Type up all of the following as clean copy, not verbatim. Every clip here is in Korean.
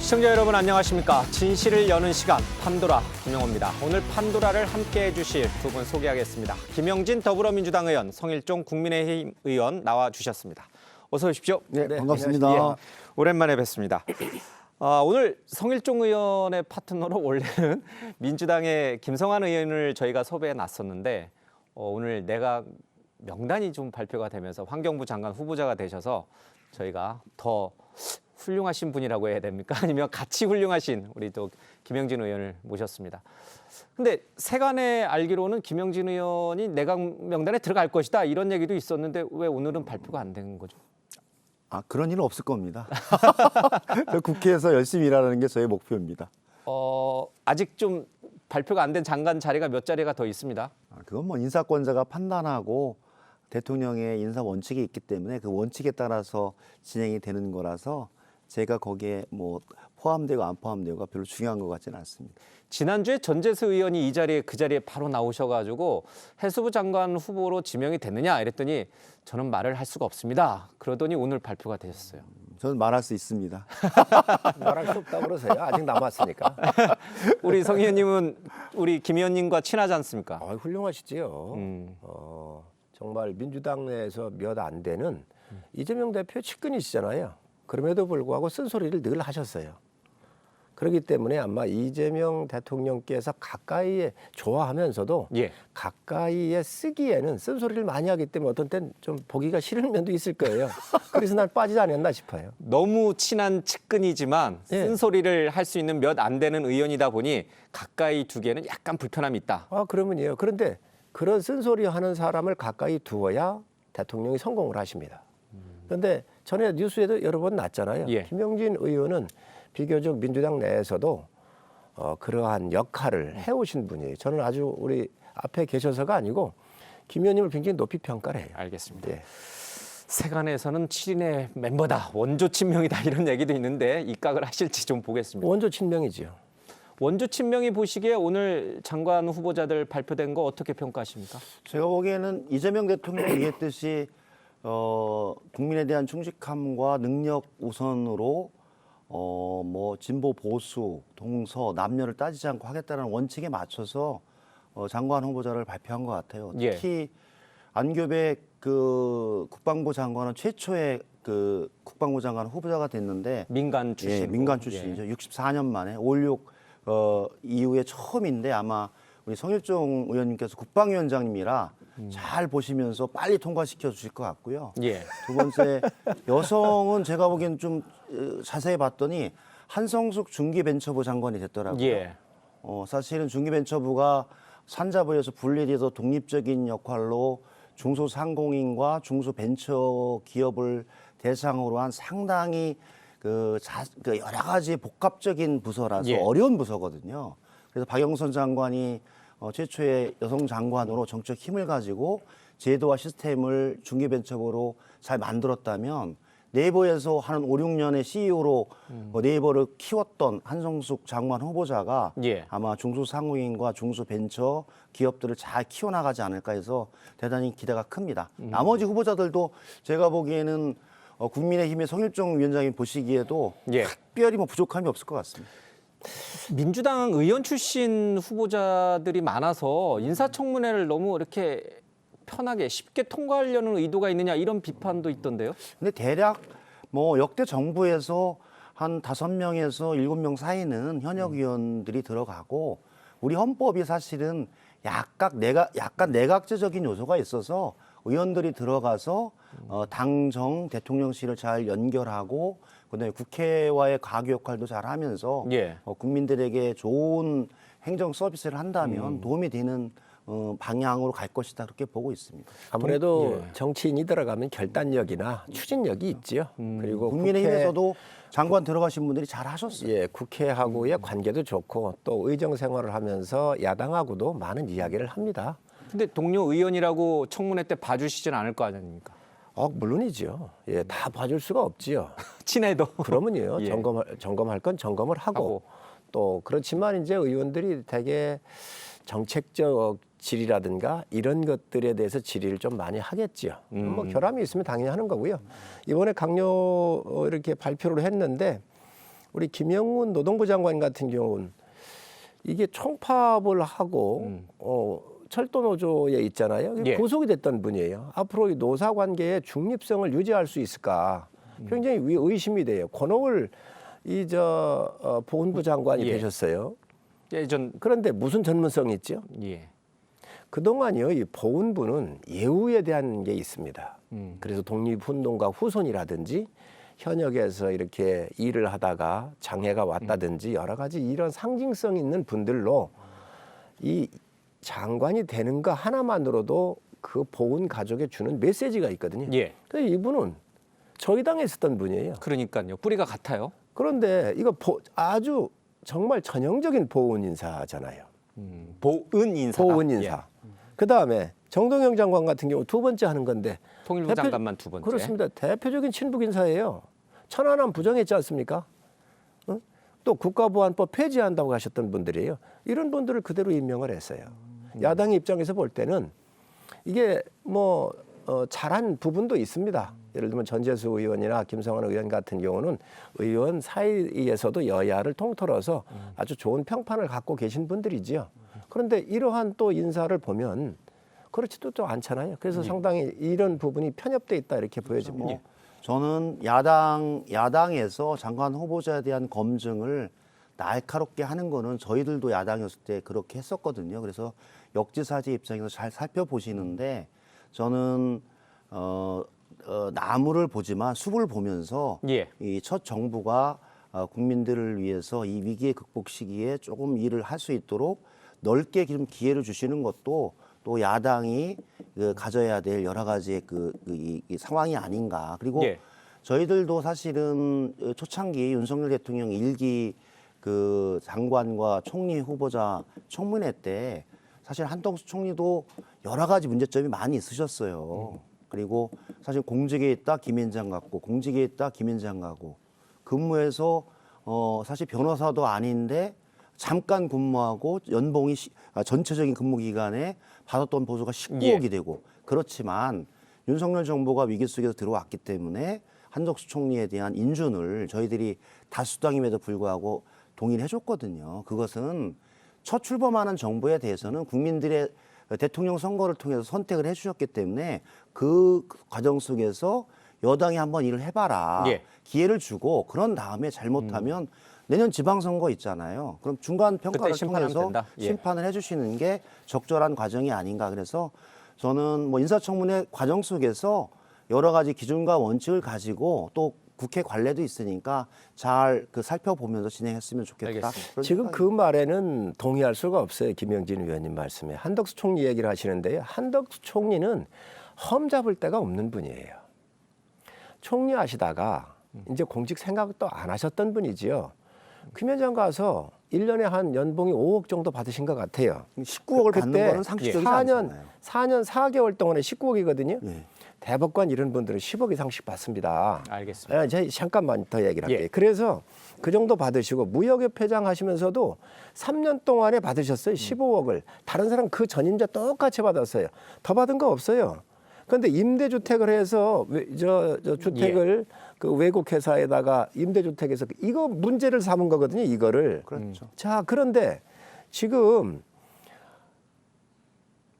시청자 여러분 안녕하십니까. 진실을 여는 시간 판도라 김영호입니다. 오늘 판도라를 함께해 주실 두 분 소개하겠습니다. 김영진 더불어민주당 의원, 성일종 국민의힘 의원 나와주셨습니다. 어서 오십시오. 네, 반갑습니다. 예, 오랜만에 뵙습니다. 오늘 성일종 의원의 파트너로 원래는 민주당의 김성환 의원을 저희가 섭외해 놨었는데 오늘 내각 명단이 좀 발표가 되면서 환경부 장관 후보자가 되셔서 저희가 더 훌륭하신 분이라고 해야 됩니까? 아니면 같이 훌륭하신 우리 또 김영진 의원을 모셨습니다. 근데 세간에 알기로는 김영진 의원이 내각 명단에 들어갈 것이다 이런 얘기도 있었는데 왜 오늘은 발표가 안 된 거죠? 그런 일은 없을 겁니다. 국회에서 열심히 일하는 게 저의 목표입니다. 아직 좀 발표가 안 된 장관 자리가 몇 자리가 더 있습니다. 그건 뭐 인사권자가 판단하고 대통령의 인사 원칙이 있기 때문에 그 원칙에 따라서 진행이 되는 거라서 제가 거기에 뭐 포함되고 안 포함되고가 별로 중요한 것 같지는 않습니다. 지난주에 전재수 의원이 이 자리에 그 자리에 바로 나오셔가지고 해수부 장관 후보로 지명이 됐느냐 이랬더니 저는 말을 할 수가 없습니다. 그러더니 오늘 발표가 되셨어요. 저는 말할 수 있습니다. 말할 수 없다고 그러세요. 아직 남았으니까. 우리 성 의원님은 우리 김 의원님과 친하지 않습니까? 훌륭하시지요. 정말 민주당 내에서 몇 안 되는 이재명 대표 측근이시잖아요. 그럼에도 불구하고 쓴소리를 늘 하셨어요. 그렇기 때문에 아마 이재명 대통령께서 가까이에 좋아하면서도 가까이에 쓰기에는 쓴소리를 많이 하기 때문에 어떤 땐 좀 보기가 싫은 면도 있을 거예요. 그래서 난 빠지지 않았나 싶어요. 너무 친한 측근이지만 쓴소리를 할 수 있는 몇 안 되는 의원이다 보니 가까이 두기에는 약간 불편함이 있다. 그러면요. 그런데 그런 쓴소리 하는 사람을 가까이 두어야 대통령이 성공을 하십니다. 그런데 전에 뉴스에도 여러 번 났잖아요. 김영진 의원은 비교적 민주당 내에서도 그러한 역할을 해오신 분이에요. 저는 아주 우리 앞에 계셔서가 아니고 김 의원님을 굉장히 높이 평가를 해요. 알겠습니다. 세간에서는 7인의 멤버다, 원조 친명이다 이런 얘기도 있는데 입각을 하실지 좀 보겠습니다. 원조 친명이지요. 원조 친명이 보시기에 오늘 장관 후보자들 발표된 거 어떻게 평가하십니까? 제가 보기에는 이재명 대통령이 얘기했듯이 국민에 대한 충직함과 능력 우선으로 뭐 진보 보수 동서 남녀를 따지지 않고 하겠다는 원칙에 맞춰서 장관 후보자를 발표한 것 같아요. 특히 안교백 그 국방부 장관은 최초의 그 국방부 장관 후보자가 됐는데 민간 출신. 민간 출신이죠. 64년 만에 5.16 이후에 처음인데 아마 우리 성일종 의원님께서 국방위원장님이라 잘 보시면서 빨리 통과시켜 주실 것 같고요. 두 번째, 여성은 제가 보기엔 좀 자세히 봤더니 한성숙 중기벤처부 장관이 됐더라고요. 사실은 중기벤처부가 산자부에서 분리돼서 독립적인 역할로 중소상공인과 중소벤처기업을 대상으로 한 상당히 그 여러 가지 복합적인 부서라서 어려운 부서거든요. 그래서 박영선 장관이 최초의 여성 장관으로 정책 힘을 가지고 제도와 시스템을 중기벤처부로 잘 만들었다면 네이버에서 한 5, 6년의 CEO로 네이버를 키웠던 한성숙 장관 후보자가 아마 중소상공인과 중소벤처 기업들을 잘 키워나가지 않을까 해서 대단히 기대가 큽니다. 나머지 후보자들도 제가 보기에는 국민의힘의 성일종 위원장이 보시기에도 특별히 뭐 부족함이 없을 것 같습니다. 민주당 의원 출신 후보자들이 많아서 인사청문회를 너무 이렇게 편하게 쉽게 통과하려는 의도가 있느냐 이런 비판도 있던데요. 근데 대략 뭐 역대 정부에서 한 5명에서 7명 사이는 현역 의원들이 들어가고 우리 헌법이 사실은 약간 내각제적인 요소가 있어서 의원들이 들어가서 당정 대통령실을 잘 연결하고 그다음에 국회와의 가교 역할도 잘 하면서 국민들에게 좋은 행정 서비스를 한다면 도움이 되는 방향으로 갈 것이다 그렇게 보고 있습니다. 아무래도 정치인이 들어가면 결단력이나 추진력이 있지요. 그리고 국민의힘에서도 장관 들어가신 분들이 잘 하셨어요. 국회하고의 관계도 좋고 또 의정 생활을 하면서 야당하고도 많은 이야기를 합니다. 근데 동료 의원이라고 청문회 때 봐주시진 않을 거 아닙니까? 물론이죠. 다 봐줄 수가 없지요. 친해도. 그러면요. 점검할 건 점검을 하고 또 그렇지만 이제 의원들이 되게 정책적 질의라든가 이런 것들에 대해서 질의를 좀 많이 하겠지요. 뭐 결함이 있으면 당연히 하는 거고요. 이번에 강요 이렇게 발표를 했는데 우리 김영훈 노동부 장관 같은 경우는 이게 총파업을 하고 철도 노조에 있잖아요. 예. 구속이 됐던 분이에요. 앞으로 이 노사 관계의 중립성을 유지할 수 있을까? 굉장히 의심이 돼요. 권오을 보훈부 장관이 예. 되셨어요. 예전 그런데 무슨 전문성이 있죠? 예. 그동안요, 이 보훈부는 예우에 대한 게 있습니다. 그래서 독립운동가 후손이라든지 현역에서 이렇게 일을 하다가 장애가 왔다든지 여러 가지 이런 상징성 있는 분들로 이 장관이 되는 거 하나만으로도 그 보훈 가족에 주는 메시지가 있거든요. 예. 근데 이분은 저희 당에 있었던 분이에요. 그러니까요. 뿌리가 같아요. 그런데 이거 아주 정말 전형적인 보훈 인사잖아요. 보은 인사. 보훈 인사. 그다음에 정동영 장관 같은 경우 두 번째 하는 건데 통일부 장관만 두 번째. 그렇습니다. 대표적인 친북 인사예요. 천안함 부정했지 않습니까? 어? 또 국가보안법 폐지한다고 하셨던 분들이에요. 이런 분들을 그대로 임명을 했어요. 야당의 입장에서 볼 때는 이게 뭐 잘한 부분도 있습니다. 예를 들면 전재수 의원이나 김성환 의원 같은 경우는 의원 사이에서도 여야를 통틀어서 아주 좋은 평판을 갖고 계신 분들이지요. 그런데 이러한 또 인사를 보면 그렇지도 또 않잖아요. 그래서 상당히 이런 부분이 편협돼 있다 이렇게 보여집니다. 저는 야당에서 장관 후보자에 대한 검증을 날카롭게 하는 거는 저희들도 야당이었을 때 그렇게 했었거든요. 그래서 역지사지 입장에서 잘 살펴보시는데 저는 나무를 보지만 숲을 보면서 예. 이 첫 정부가 국민들을 위해서 이 위기의 극복 시기에 조금 일을 할 수 있도록 넓게 좀 기회를 주시는 것도 또 야당이 가져야 될 여러 가지의 이 상황이 아닌가. 그리고 예. 저희들도 사실은 초창기 윤석열 대통령 일기 그 장관과 총리 후보자 청문회 때 사실 한덕수 총리도 여러 가지 문제점이 많이 있으셨어요. 그리고 사실 공직에 있다 김앤장 같고 공직에 있다 김앤장 가고 근무해서 사실 변호사도 아닌데 잠깐 근무하고 연봉이 전체적인 근무 기간에 받았던 보수가 19억이 되고 그렇지만 윤석열 정부가 위기 속에서 들어왔기 때문에 한덕수 총리에 대한 인준을 저희들이 다수당임에도 불구하고 동의를 해줬거든요. 그것은 첫 출범하는 정부에 대해서는 국민들의 대통령 선거를 통해서 선택을 해주셨기 때문에 그 과정 속에서 여당이 한번 일을 해봐라. 예. 기회를 주고 그런 다음에 잘못하면 내년 지방선거 있잖아요. 그럼 중간 평가를 심판하면 통해서 된다. 예. 심판을 해주시는 게 적절한 과정이 아닌가. 그래서 저는 뭐 인사청문회 과정 속에서 여러 가지 기준과 원칙을 가지고 또 국회 관례도 있으니까 잘 살펴보면서 진행했으면 좋겠다. 알겠습니다. 그런 지금 생각이 그 말에는 동의할 수가 없어요. 김영진 의원님 말씀에. 한덕수 총리 얘기를 하시는데요. 한덕수 총리는 험 잡을 데가 없는 분이에요. 총리 하시다가 이제 공직 생각도 안 하셨던 분이지요. 김현장 가서 1년에 한 연봉이 5억 정도 받으신 것 같아요. 19억을 받는 거는 상식적이지 4년, 않잖아요. 4년 4개월 동안에 19억이거든요. 예. 대법관 이런 분들은 10억 이상씩 받습니다. 알겠습니다. 제가 잠깐만 더 얘기를 할게요. 예. 그래서 그 정도 받으시고 무역협회장 하시면서도 3년 동안에 받으셨어요. 15억을. 다른 사람 그 전임자 똑같이 받았어요. 더 받은 거 없어요. 그런데 임대주택을 해서 주택을 그 외국 회사에다가 임대주택에서 이거 문제를 삼은 거거든요. 이거를. 그렇죠. 자, 그런데 지금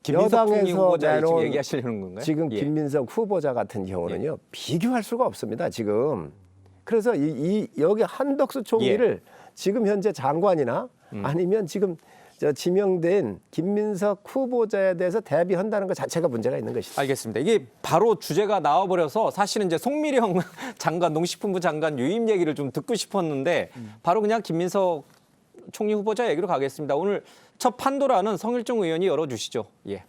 김민석 총리 여당에서 후보자 지금 내놓은 얘기하시려는 건가요? 지금 예. 김민석 후보자 같은 경우는요 비교할 수가 없습니다 지금. 그래서 여기 한덕수 총리를 지금 현재 장관이나 아니면 지금 지명된 김민석 후보자에 대해서 대비한다는 것 자체가 문제가 있는 것이죠. 알겠습니다. 이게 바로 주제가 나와버려서 사실은 이제 송미령 장관, 농식품부 장관 유임 얘기를 좀 듣고 싶었는데 바로 그냥 김민석 총리 후보자 얘기로 가겠습니다. 오늘 첫 판도라는 성일종 의원이 열어주시죠. 예.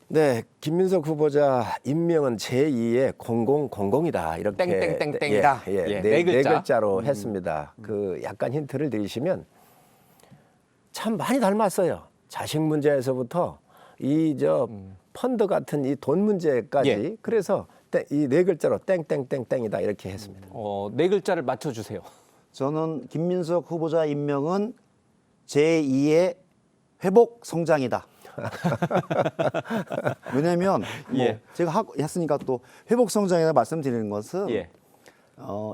네, 김민석 후보자 임명은 제2의 0000이다 이렇게 땡땡땡땡이다. 예, 네 네 글자. 글자로 했습니다. 그 약간 힌트를 드리시면 참 많이 닮았어요. 자식 문제에서부터 펀드 같은 이 돈 문제까지. 예. 그래서 이 네 글자로 땡땡땡땡이다 이렇게 했습니다. 네 글자를 맞춰주세요. 저는 김민석 후보자 임명은 제2의 회복 성장이다. 왜냐하면 예. 제가 했으니까 또 회복 성장이다 말씀드리는 것은 예.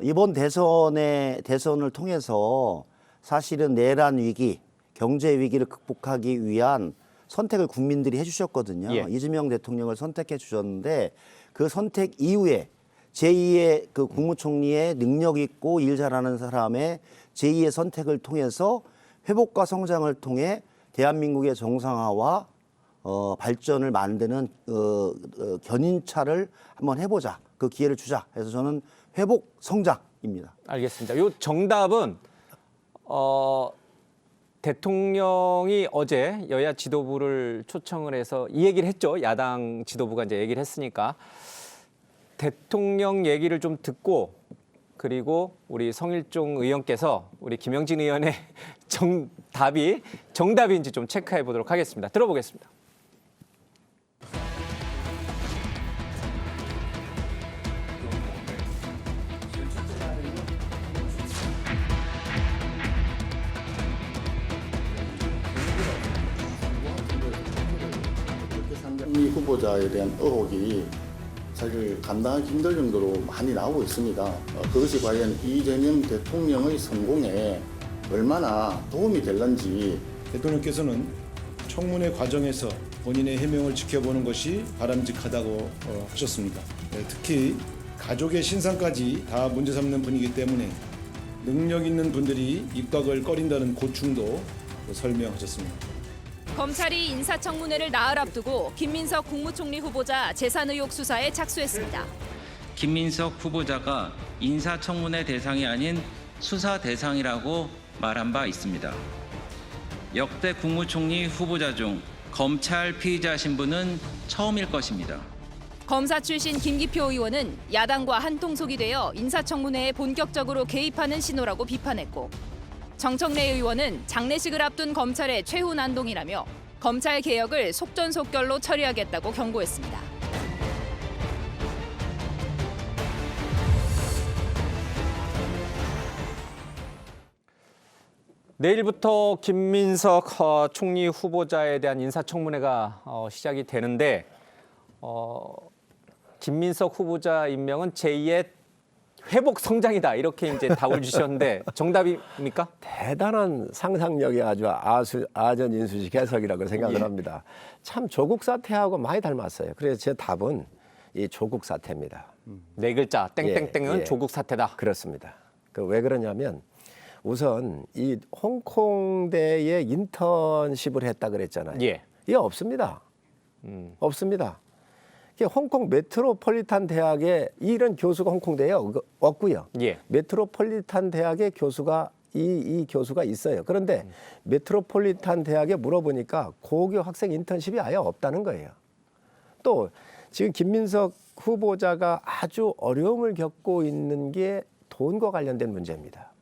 이번 대선을 통해서 사실은 내란 위기, 경제 위기를 극복하기 위한 선택을 국민들이 해주셨거든요. 예. 이재명 대통령을 선택해 주셨는데 그 선택 이후에 제2의 그 국무총리의 능력 있고 일 잘하는 사람의 제2의 선택을 통해서 회복과 성장을 통해 대한민국의 정상화와 발전을 만드는 견인차를 한번 해보자. 그 기회를 주자. 해서 저는 회복 성장입니다. 알겠습니다. 요 정답은 대통령이 어제 여야 지도부를 초청을 해서 이 얘기를 했죠. 야당 지도부가 이제 얘기를 했으니까 대통령 얘기를 좀 듣고 그리고 우리 성일종 의원께서 우리 김영진 의원의 답이 정답인지 좀 체크해 보도록 하겠습니다. 들어보겠습니다. 이 후보자에 대한 의혹이 사실 감당하기 힘들 정도로 많이 나오고 있습니다. 그것이 과연 이재명 대통령의 성공에 얼마나 도움이 될런지 대통령께서는 청문회 과정에서 본인의 해명을 지켜보는 것이 바람직하다고 하셨습니다. 특히 가족의 신상까지 다 문제 삼는 분이기 때문에 능력 있는 분들이 입각을 꺼린다는 고충도 설명하셨습니다. 검찰이 인사청문회를 나흘 앞두고 김민석 국무총리 후보자 재산 의혹 수사에 착수했습니다. 김민석 후보자가 인사청문회 대상이 아닌 수사 대상이라고 말한 바 있습니다. 역대 국무총리 후보자 중 검찰 피의자 신분은 처음일 것입니다. 검사 출신 김기표 의원은 야당과 한통속이 되어 인사청문회에 본격적으로 개입하는 신호라고 비판했고 정청래 의원은 장례식을 앞둔 검찰의 최후 난동이라며 검찰 개혁을 속전속결로 처리하겠다고 경고했습니다. 내일부터 김민석 총리 후보자에 대한 인사청문회가 시작이 되는데 김민석 후보자 임명은 제2의 회복 성장이다 이렇게 이제 답을 주셨는데 정답입니까? 대단한 상상력이 아주 아전인수식 해석이라고 생각을 합니다. 참 조국 사태하고 많이 닮았어요. 그래서 제 답은 이 조국 사태입니다. 네 글자 땡땡땡은 예. 조국 사태다. 그렇습니다. 왜 그러냐면 우선 이 홍콩대에 인턴십을 했다 그랬잖아요. 예. 이게 없습니다. 없습니다. 홍콩 메트로폴리탄 대학에 이런 교수가 홍콩대에 없고요. 예. 메트로폴리탄 대학의 교수가 이 교수가 있어요. 그런데 메트로폴리탄 대학에 물어보니까 고교 학생 인턴십이 아예 없다는 거예요. 또 지금 김민석 후보자가 아주 어려움을 겪고 있는 게 돈과 관련된 문제입니다.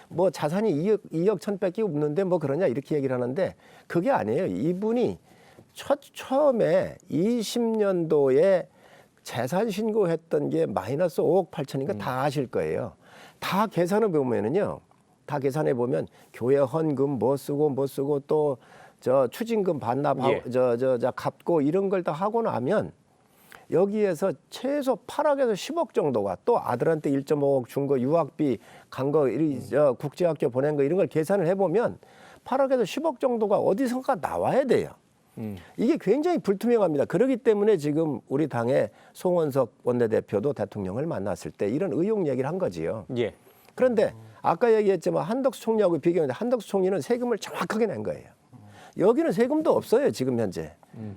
뭐 자산이 2억 1,100개 없는데 뭐 그러냐 이렇게 얘기를 하는데 그게 아니에요. 이분이 처음에 20년도에 재산 신고했던 게 마이너스 5억 8천인가 다 아실 거예요. 다 계산해 보면은요. 다 계산해 보면 교회 헌금 뭐 쓰고 또 저 추징금 반납하고 예. 저 갚고 이런 걸 다 하고 나면 여기에서 최소 8억에서 10억 정도가 또 아들한테 1.5억 준 거 유학비 간 거 국제학교 보낸 거 이런 걸 계산을 해보면 8억에서 10억 정도가 어디선가 나와야 돼요. 이게 굉장히 불투명합니다. 그렇기 때문에 지금 우리 당의 송원석 원내대표도 대통령을 만났을 때 이런 의혹 얘기를 한 거지요. 예. 그런데 아까 얘기했지만 한덕수 총리하고 비교했는데 한덕수 총리는 세금을 정확하게 낸 거예요. 여기는 세금도 없어요, 지금 현재.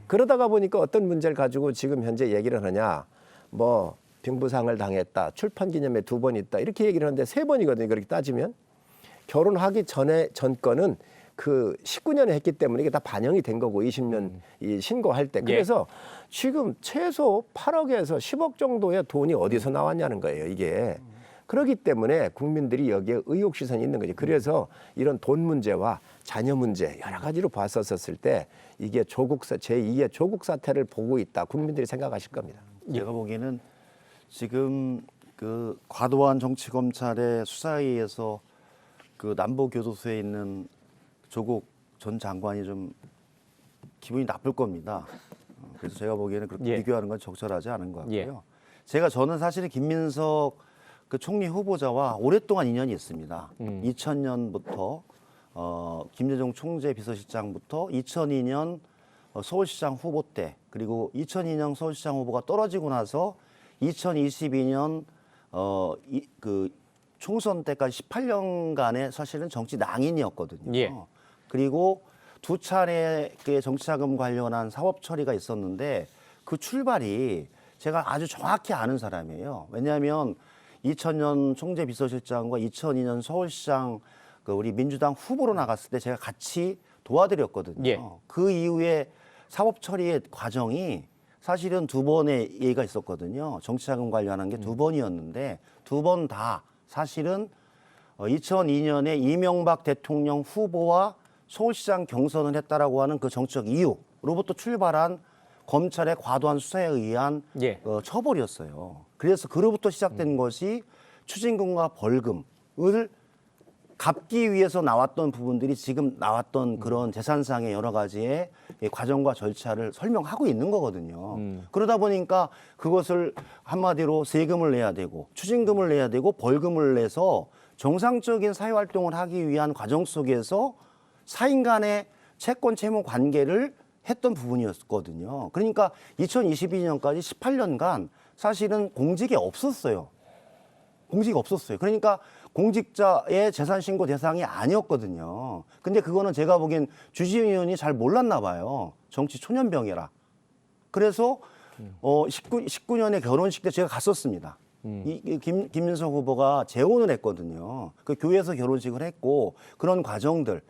그러다가 보니까 어떤 문제를 가지고 지금 현재 얘기를 하냐. 뭐 빙부상을 당했다. 출판 기념회 2번 있다. 이렇게 얘기를 하는데 3번이거든요. 그렇게 따지면. 결혼하기 전 거는 그 19년에 했기 때문에 이게 다 반영이 된 거고 20년 이 신고할 때. 그래서 지금 최소 8억에서 10억 정도의 돈이 어디서 나왔냐는 거예요, 이게. 그렇기 때문에 국민들이 여기에 의혹 시선이 있는 거죠. 그래서 이런 돈 문제와 자녀 문제 여러 가지로 봤었을 때 이게 제2의 조국 사태를 보고 있다. 국민들이 생각하실 겁니다. 제가 보기에는 지금 그 과도한 정치 검찰의 수사에 의해서 그 남부 교도소에 있는 조국 전 장관이 좀 기분이 나쁠 겁니다. 그래서 제가 보기에는 그렇게 예. 비교하는 건 적절하지 않은 것 같고요. 예. 저는 사실은 김민석 그 총리 후보자와 오랫동안 인연이 있습니다. 2000년부터 김대중 총재 비서실장부터 2002년 서울시장 후보 때, 그리고 2002년 서울시장 후보가 떨어지고 나서 2022년 그 총선 때까지 18년간의 사실은 정치 낭인이었거든요. 예. 그리고 두 차례의 정치자금 관련한 사법 처리가 있었는데 그 출발이 제가 아주 정확히 아는 사람이에요. 왜냐하면 2000년 총재 비서실장과 2002년 서울시장 우리 민주당 후보로 나갔을 때 제가 같이 도와드렸거든요. 예. 그 이후에 사법 처리의 과정이 사실은 두 번의 예가 있었거든요. 정치자금 관련한 게 두 번이었는데 두 번 다 사실은 2002년에 이명박 대통령 후보와 서울시장 경선을 했다라고 하는 그 정치적 이유로부터 출발한 검찰의 과도한 수사에 의한 예. 처벌이었어요. 그래서 그로부터 시작된 것이 추징금과 벌금을 갚기 위해서 나왔던 부분들이 지금 나왔던 그런 재산상의 여러 가지의 과정과 절차를 설명하고 있는 거거든요. 그러다 보니까 그것을 한마디로 세금을 내야 되고 추징금을 내야 되고 벌금을 내서 정상적인 사회활동을 하기 위한 과정 속에서 사인 간의 채권 채무 관계를 했던 부분이었거든요. 그러니까 2022년까지 18년간 사실은 공직이 없었어요. 공직이 없었어요. 그러니까 공직자의 재산 신고 대상이 아니었거든요. 근데 그거는 제가 보기엔 주지훈 의원이 잘 몰랐나 봐요. 정치 초년병이라. 그래서 19년에 결혼식 때 제가 갔었습니다. 김민석 후보가 재혼을 했거든요. 그 교회에서 결혼식을 했고 그런 과정들.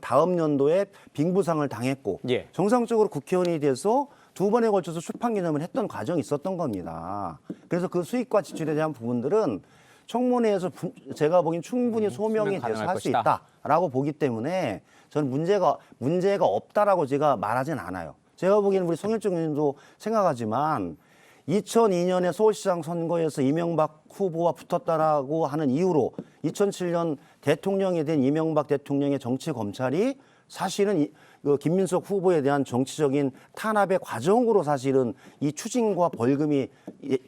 다음 연도에 빙부상을 당했고 예. 정상적으로 국회의원이 돼서 두 번에 걸쳐서 출판 기념을 했던 과정이 있었던 겁니다. 그래서 그 수익과 지출에 대한 부분들은 청문회에서 제가 보기엔 충분히 소명이 소명 돼서 가능할 할 수 것이다. 있다라고 보기 때문에 저는 문제가 없다라고 제가 말하진 않아요. 제가 보기에는 우리 성일종 의원도 생각하지만 2002년에 서울시장 선거에서 이명박 후보와 붙었다라고 하는 이유로 2007년 대통령이 된 이명박 대통령의 정치 검찰이 사실은 김민석 후보에 대한 정치적인 탄압의 과정으로 사실은 이 추징과 벌금이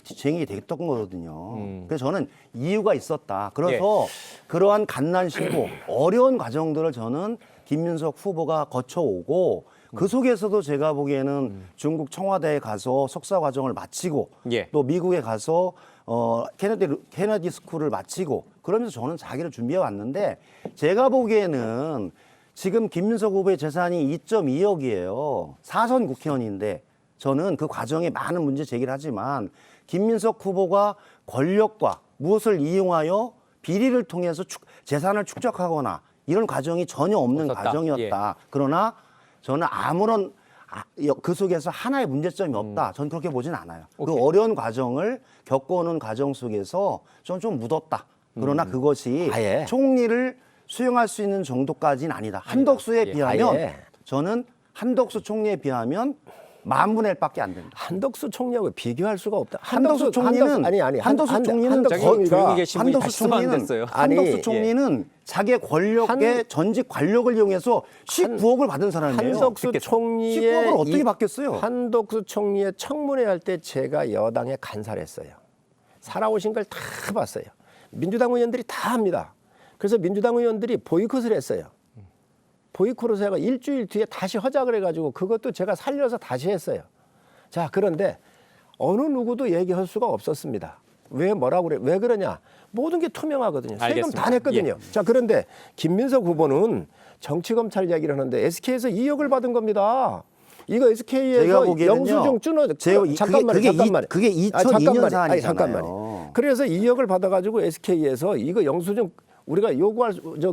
진행이 됐던 거거든요. 그래서 저는 이유가 있었다. 그래서 그러한 갓난시고 어려운 과정들을 저는 김민석 후보가 거쳐오고 그 속에서도 제가 보기에는 중국 청와대에 가서 석사 과정을 마치고 예. 또 미국에 가서 케네디 스쿨을 마치고 그러면서 저는 자기를 준비해 왔는데 제가 보기에는 지금 김민석 후보의 재산이 2.2억이에요. 4선 국회의원인데 저는 그 과정에 많은 문제 제기를 하지만 김민석 후보가 권력과 무엇을 이용하여 비리를 통해서 재산을 축적하거나 이런 과정이 전혀 없는 없었다. 과정이었다. 그러나 저는 아무런 그 속에서 하나의 문제점이 없다. 저는 그렇게 보진 않아요. 그 어려운 과정을 겪어오는 과정 속에서 저는 좀 묻었다. 그러나 그것이 아예. 총리를 수용할 수 있는 정도까지는 아니다. 한덕수에 예. 비하면 아예. 저는 한덕수 총리에 비하면 10,000분의 1밖에 안 된다. 한덕수 총리하고 비교할 수가 없다. 한덕수 총리는 한덕수 총리는 저기 조용히 계신 분이 말씀 안 됐어요. 한덕수 총리는 자기의 권력의 전직 관력을 이용해서 19억을 받은 사람이에요. 한덕수 총리의 19억을 어떻게 받겠어요? 한덕수 총리의 청문회 할 때 제가 여당에 간사했어요. 살아오신 걸 다 봤어요. 민주당 의원들이 다 합니다. 그래서 민주당 의원들이 보이콧을 했어요. 보이콧을 해서 일주일 뒤에 다시 허작을 해가지고 그것도 제가 살려서 다시 했어요. 자, 그런데 어느 누구도 얘기할 수가 없었습니다. 왜 뭐라고 그래? 왜 그러냐? 모든 게 투명하거든요. 세금 알겠습니다. 다 냈거든요. 자, 그런데 김민석 후보는 정치검찰 이야기를 하는데 SK에서 2억을 받은 겁니다. 이거 SK에서 영수증 잠깐만요. 그게 2002년 사안이잖아요. 잠깐만요. 그래서 2억을 받아가지고 SK에서 이거 영수증 우리가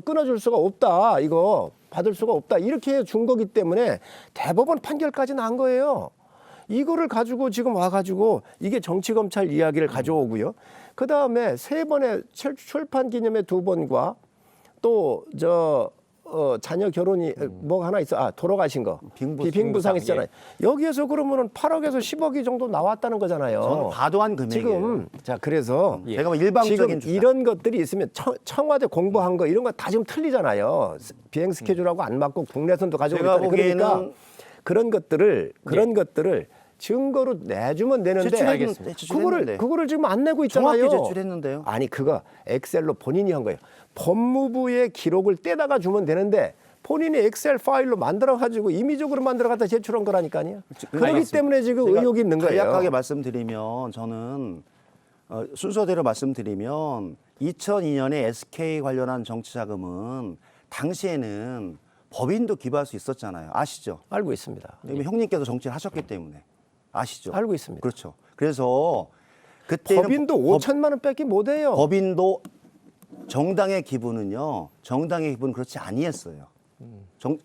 끊어줄 수가 없다. 이거 받을 수가 없다. 이렇게 준 거기 때문에 대법원 판결까지 난 거예요. 이거를 가지고 지금 와가지고 이게 정치검찰 이야기를 가져오고요. 그 다음에 3번의 출판 기념회 2번과 또 자녀 결혼이 뭐 하나 있어. 돌아가신 거. 빙부상 있잖아요. 여기에서 그러면은 8억에서 10억이 정도 나왔다는 거잖아요. 저는 과도한 금액이에요. 지금 자 그래서 제가 뭐 일방적인 지금 이런 것들이 있으면 청와대 공부한 거 이런 거 다 지금 틀리잖아요. 비행 스케줄하고 안 맞고 국내선도 가져오고 있다는 그러니까 그런 것들을 증거로 내주면 되는데 제출했는데. 그거를 지금 안 내고 있잖아요. 정확히 제출했는데요. 아니 그거 엑셀로 본인이 한 거예요. 법무부의 기록을 떼다가 주면 되는데 본인이 엑셀 파일로 만들어가지고 임의적으로 만들어 갖다 제출한 거라니까요. 그렇기 알겠습니다. 때문에 지금 제가 의혹이 있는 거예요. 간략하게 말씀드리면 저는 순서대로 말씀드리면 2002년에 SK 관련한 정치 자금은 당시에는 법인도 기부할 수 있었잖아요. 아시죠? 알고 있습니다. 왜냐면 형님께서 정치를 하셨기 때문에 아시죠? 알고 있습니다. 그렇죠. 그래서 그때는 법인도 5천만 원 뺏기 못해요. 법인도 정당의 기부는요. 정당의 기부는 그렇지 아니했어요.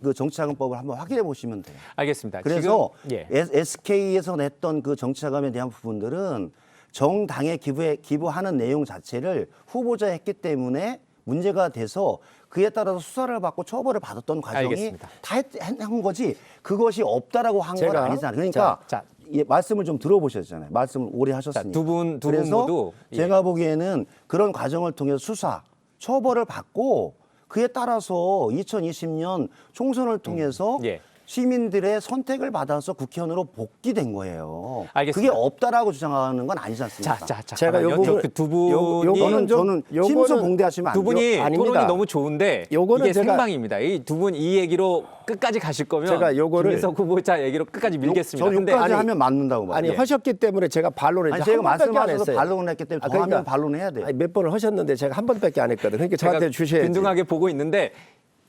그 정치자금법을 한번 확인해 보시면 돼요. 알겠습니다. 그래서 지금, 예. SK에서 냈던 그 정치자금에 대한 부분들은 정당에 기부하는 내용 자체를 후보자 했기 때문에 문제가 돼서 그에 따라서 수사를 받고 처벌을 받았던 과정이 알겠습니다. 다 한 거지 그것이 없다라고 한 건 제가- 아니잖아요. 그러니까 자. 예, 말씀을 좀 들어보셨잖아요. 말씀을 오래 하셨으니까. 두 분 그래서 모두, 예. 제가 보기에는 그런 과정을 통해서 수사, 처벌을 받고 그에 따라서 2020년 총선을 통해서 예. 시민들의 선택을 받아서 국회의원으로 복귀된 거예요. 알겠습니다. 그게 없다라고 주장하는 건 아니지 않습니까? 자, 제가 요 부분- 두 분이 요거는 좀- 저는 요거는 침소봉대하시면 안 두 돼요. 분이 아닙니다. 토론이 너무 좋은데 요거는 이게 제가- 생방입니다. 이 두 분 이 얘기로 끝까지 가실 거면 제가 요거를- 김민석 후보자 얘기로 끝까지 밀겠습니다. 저는 근데 여기까지 아니- 하면 맞는다고 봐요. 아니 예. 하셨기 때문에 제가 반론을 아니, 이제 제가 한 번밖에 안 말씀하셔서 했어요. 반론을 했기 때문에 더 하면 반론해야 돼요. 아니, 몇 번을 하셨는데 제가 한 번밖에 안 했거든. 그러니까 제가 저한테 주셔야지. 균등하게 보고 있는데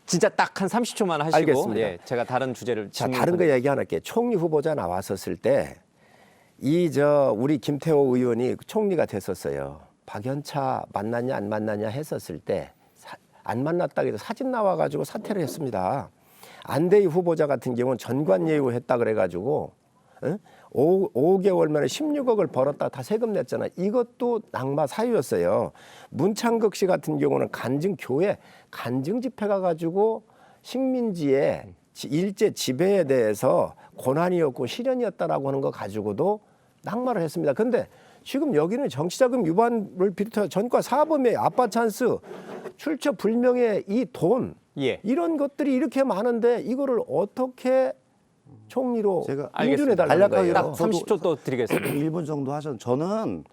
진짜 딱 한 30초만 하시고 알겠습니다. 예, 제가 다른 주제를 자, 다른 거 얘기 하나 할게요. 총리 후보자 나왔었을 때 우리 김태호 의원이 총리가 됐었어요. 박연차 만났냐 안 만났냐 했었을 때 안 만났다 그래서 사진 나와가지고 사퇴를 했습니다. 안대희 후보자 같은 경우는 전관예우 했다 그래가지고 5개월 만에 16억을 벌었다 다 세금 냈잖아. 이것도 낙마 사유였어요. 문창극 씨 같은 경우는 교회 간증 집회 가가지고 식민지의 일제 지배에 대해서 고난이었고 시련이었다라고 하는 거 가지고도 낙마를 했습니다. 근데 지금 여기는 정치자금 위반을 비롯해 전과 사범의 아빠 찬스, 출처 불명의 이 돈 예. 이런 것들이 이렇게 많은데 이거를 어떻게 총리로 제가 인준해 달라는 간략하게 거예요. 딱 30초 또 드리겠습니다. 1분 정도 저는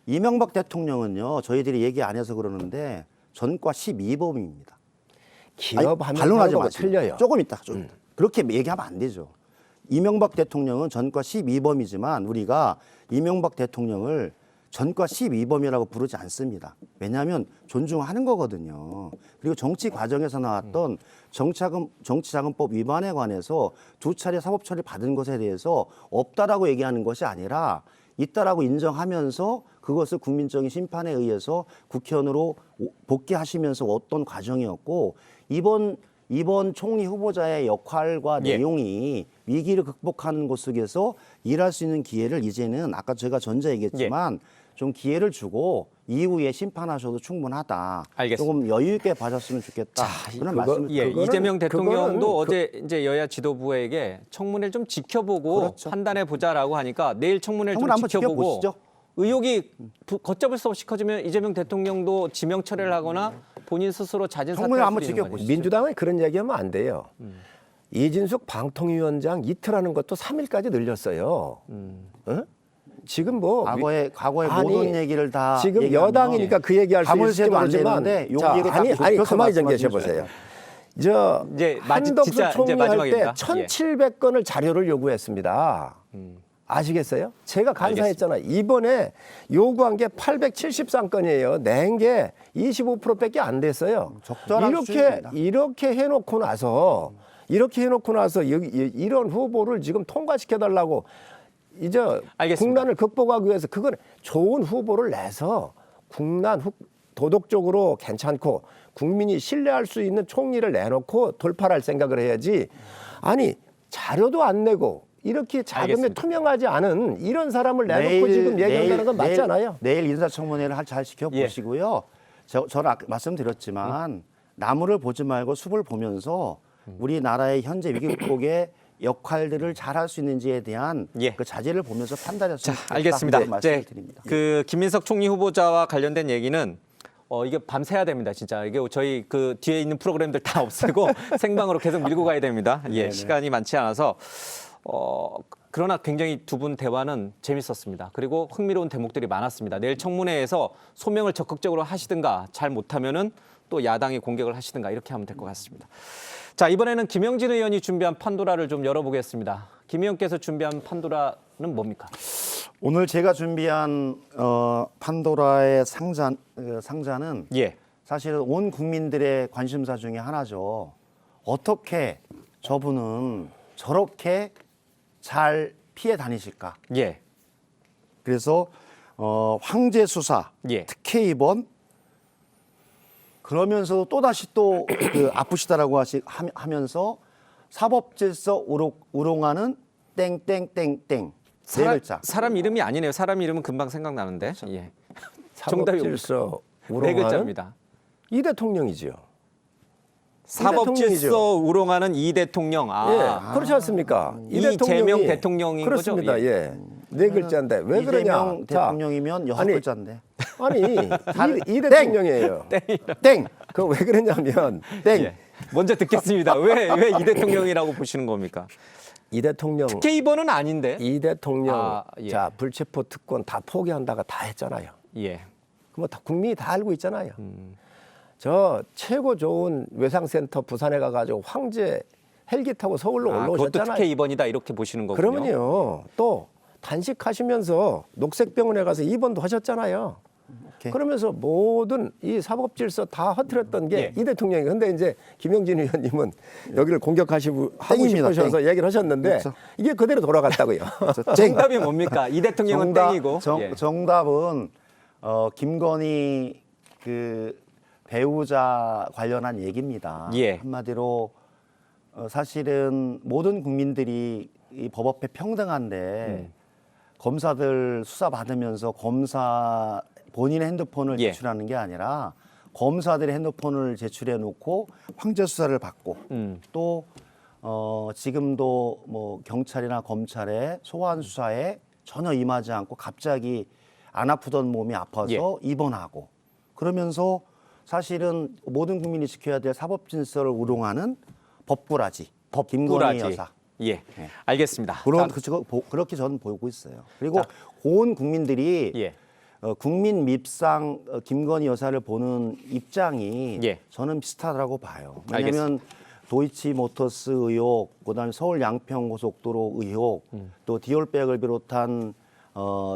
이명박 대통령은요. 저희들이 얘기 안 해서 그러는데 전과 12범입니다. 기업하면 반론하지 하는 거하고 마세요. 틀려요. 조금 있다. 그렇게 얘기하면 안 되죠. 이명박 대통령은 전과 12범이지만 우리가 이명박 대통령을 전과 12범이라고 부르지 않습니다. 왜냐하면 존중하는 거거든요. 그리고 정치 과정에서 나왔던 정치자금법 위반에 관해서 2차례 사법처리 받은 것에 대해서 없다라고 얘기하는 것이 아니라 있다라고 인정하면서 그것을 국민적인 심판에 의해서 국회의원으로 복귀하시면서 어떤 과정이었고 이번 총리 후보자의 역할과 예. 내용이 위기를 극복하는 것 속에서 일할 수 있는 기회를 이제는 아까 제가 전자 얘기했지만 좀 기회를 주고 이후에 심판하셔도 충분하다. 알겠습니다. 조금 여유 있게 봐줬으면 좋겠다. 그런 말씀을 예, 그거는- 이재명 대통령도 그거는 어제 이제 여야 지도부에게 청문회를 좀 지켜보고 그렇죠. 판단해 보자라고 하니까 내일 청문회를 청문 좀 한번 지켜보고 지켜보시죠. 의혹이 걷잡을 수 없이 커지면 이재명 대통령도 지명 철회를 하거나 본인 스스로 자진 청문회 사퇴할 한번 수도 있는 지켜보시죠. 거죠. 민주당은 그런 얘기하면 안 돼요. 이진숙 방통위원장 이틀하는 것도 3일까지 늘렸어요. 어? 지금 뭐 과거의 아니, 모든 얘기를 다 지금 얘기하면 여당이니까 그 얘기할 수 밤을 있을지 새도 안 모르지만 되는데 자, 용기를 딱 아니 좁혀서 가만히 좀 말씀하시면 계셔보세요. 저 이제 한덕수 진짜 이제 총리 할 때 마지막입니다. 1,700건을 자료를 요구했습니다. 아시겠어요? 제가 간사했잖아요. 이번에 요구한 게 873건이에요. 낸 게 25%밖에 안 됐어요. 적절한 수준입니다. 이렇게 해놓고 나서 이런 후보를 지금 통과시켜 달라고 이제 알겠습니다. 국난을 극복하기 위해서 그건 좋은 후보를 내서 도덕적으로 괜찮고 국민이 신뢰할 수 있는 총리를 내놓고 돌파할 생각을 해야지. 아니 자료도 안 내고 이렇게 자금에 알겠습니다. 투명하지 않은 이런 사람을 내놓고 지금 얘기한다는 건 맞지 않아요? 내일 인사청문회를 잘 지켜보시고요. 저는 아까 말씀드렸지만 나무를 보지 말고 숲을 보면서 우리나라의 현재 위기 극복의 역할들을 잘할 수 있는지에 대한 예. 그 자질을 보면서 판단했으면 좋겠다. 알겠습니다. 그런 말씀을 드립니다. 그 김민석 총리 후보자와 관련된 얘기는 이게 밤새야 됩니다, 진짜. 이게 저희 그 뒤에 있는 프로그램들 다 없애고 생방으로 계속 밀고 가야 됩니다. 예, 시간이 많지 않아서 그러나 굉장히 두 분 대화는 재밌었습니다. 그리고 흥미로운 대목들이 많았습니다. 내일 청문회에서 소명을 적극적으로 하시든가 잘 못하면은 또 야당이 공격을 하시든가 이렇게 하면 될 것 같습니다. 자, 이번에는 김영진 의원이 준비한 판도라를 좀 열어보겠습니다. 김 의원께서 준비한 판도라는 뭡니까? 오늘 제가 준비한 판도라의 상자는 예. 사실은 온 국민들의 관심사 중에 하나죠. 어떻게 저분은 저렇게 잘 피해 다니실까? 예. 그래서 황제 수사, 예. 특혜 입원, 그러면서 또 다시 또 그 아프시다라고 하면서 사법질서 우롱하는 땡땡땡땡 네 글자. 사람 이름이 아니네요. 사람 이름은 금방 생각나는데. 예. 사법질서 네 우롱하는 글자입니다. 이 대통령이지요. 사법질서 우롱하는 이 대통령. 예, 그렇지 않습니까? 이재명 대통령인 그렇습니다. 거죠? 예. 네 글자인데 왜 그러냐? 이재명 자, 대통령이면 여섯 아니, 글자인데. 아니 이 대통령이에요. 땡! 그 왜 그러냐면 땡! 예. 먼저 듣겠습니다. 왜 이 대통령이라고 보시는 겁니까? 이 대통령 특혜 입원은 아닌데. 이 대통령 예. 자 불체포 특권 다 포기한다가 다 했잖아요. 예. 그뭐 국민이 다 알고 있잖아요. 저 최고 좋은 외상센터 부산에 가가지고 황제 헬기 타고 서울로 그것도 올라오셨잖아요. 특혜 입원이다 이렇게 보시는 거군요. 그러면요 또 단식하시면서 녹색병원에 가서 입원도 하셨잖아요. 오케이. 그러면서 모든 이 사법질서 다 허트렸던 게 이 예. 대통령이. 근데 이제 김영진 의원님은 여기를 공격하고 땡입니다, 싶으셔서 땡. 얘기를 하셨는데 그렇죠. 이게 그대로 돌아갔다고요. 정답이 뭡니까? 이 대통령은 땡이고. 예. 정답은 김건희 그 배우자 관련한 얘기입니다. 예. 한마디로 사실은 모든 국민들이 이 법 앞에 평등한데 검사들 수사 받으면서 검사 본인의 핸드폰을 예. 제출하는 게 아니라 검사들의 핸드폰을 제출해 놓고 황제 수사를 받고 또 지금도 뭐 경찰이나 검찰의 소환 수사에 전혀 임하지 않고 갑자기 안 아프던 몸이 아파서 예. 입원하고 그러면서 사실은 모든 국민이 지켜야 될 사법 질서를 우롱하는 법꾸라지, 김건희 여사. 예. 알겠습니다. 그렇게 저는 보고 있어요. 그리고 온 국민들이 예. 국민 밉상 김건희 여사를 보는 입장이 예. 저는 비슷하다고 봐요. 왜냐하면 알겠습니다. 도이치모터스 의혹, 그다음에 서울 양평고속도로 의혹, 또 디올백을 비롯한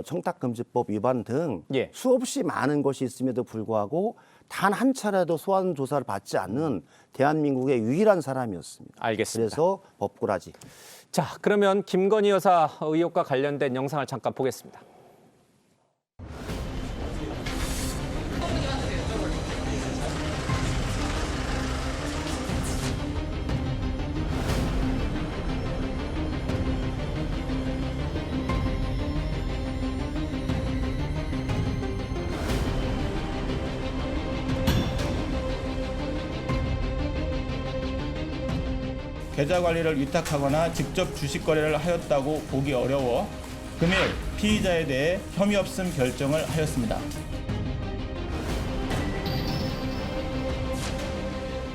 청탁금지법 위반 등 예. 수없이 많은 것이 있음에도 불구하고 단 한 차례도 소환 조사를 받지 않는 대한민국의 유일한 사람이었습니다. 알겠습니다. 그래서 법꾸라지. 자, 그러면 김건희 여사 의혹과 관련된 영상을 잠깐 보겠습니다. 계좌 관리를 위탁하거나 직접 주식 거래를 하였다고 보기 어려워 금일 피의자에 대해 혐의 없음 결정을 하였습니다.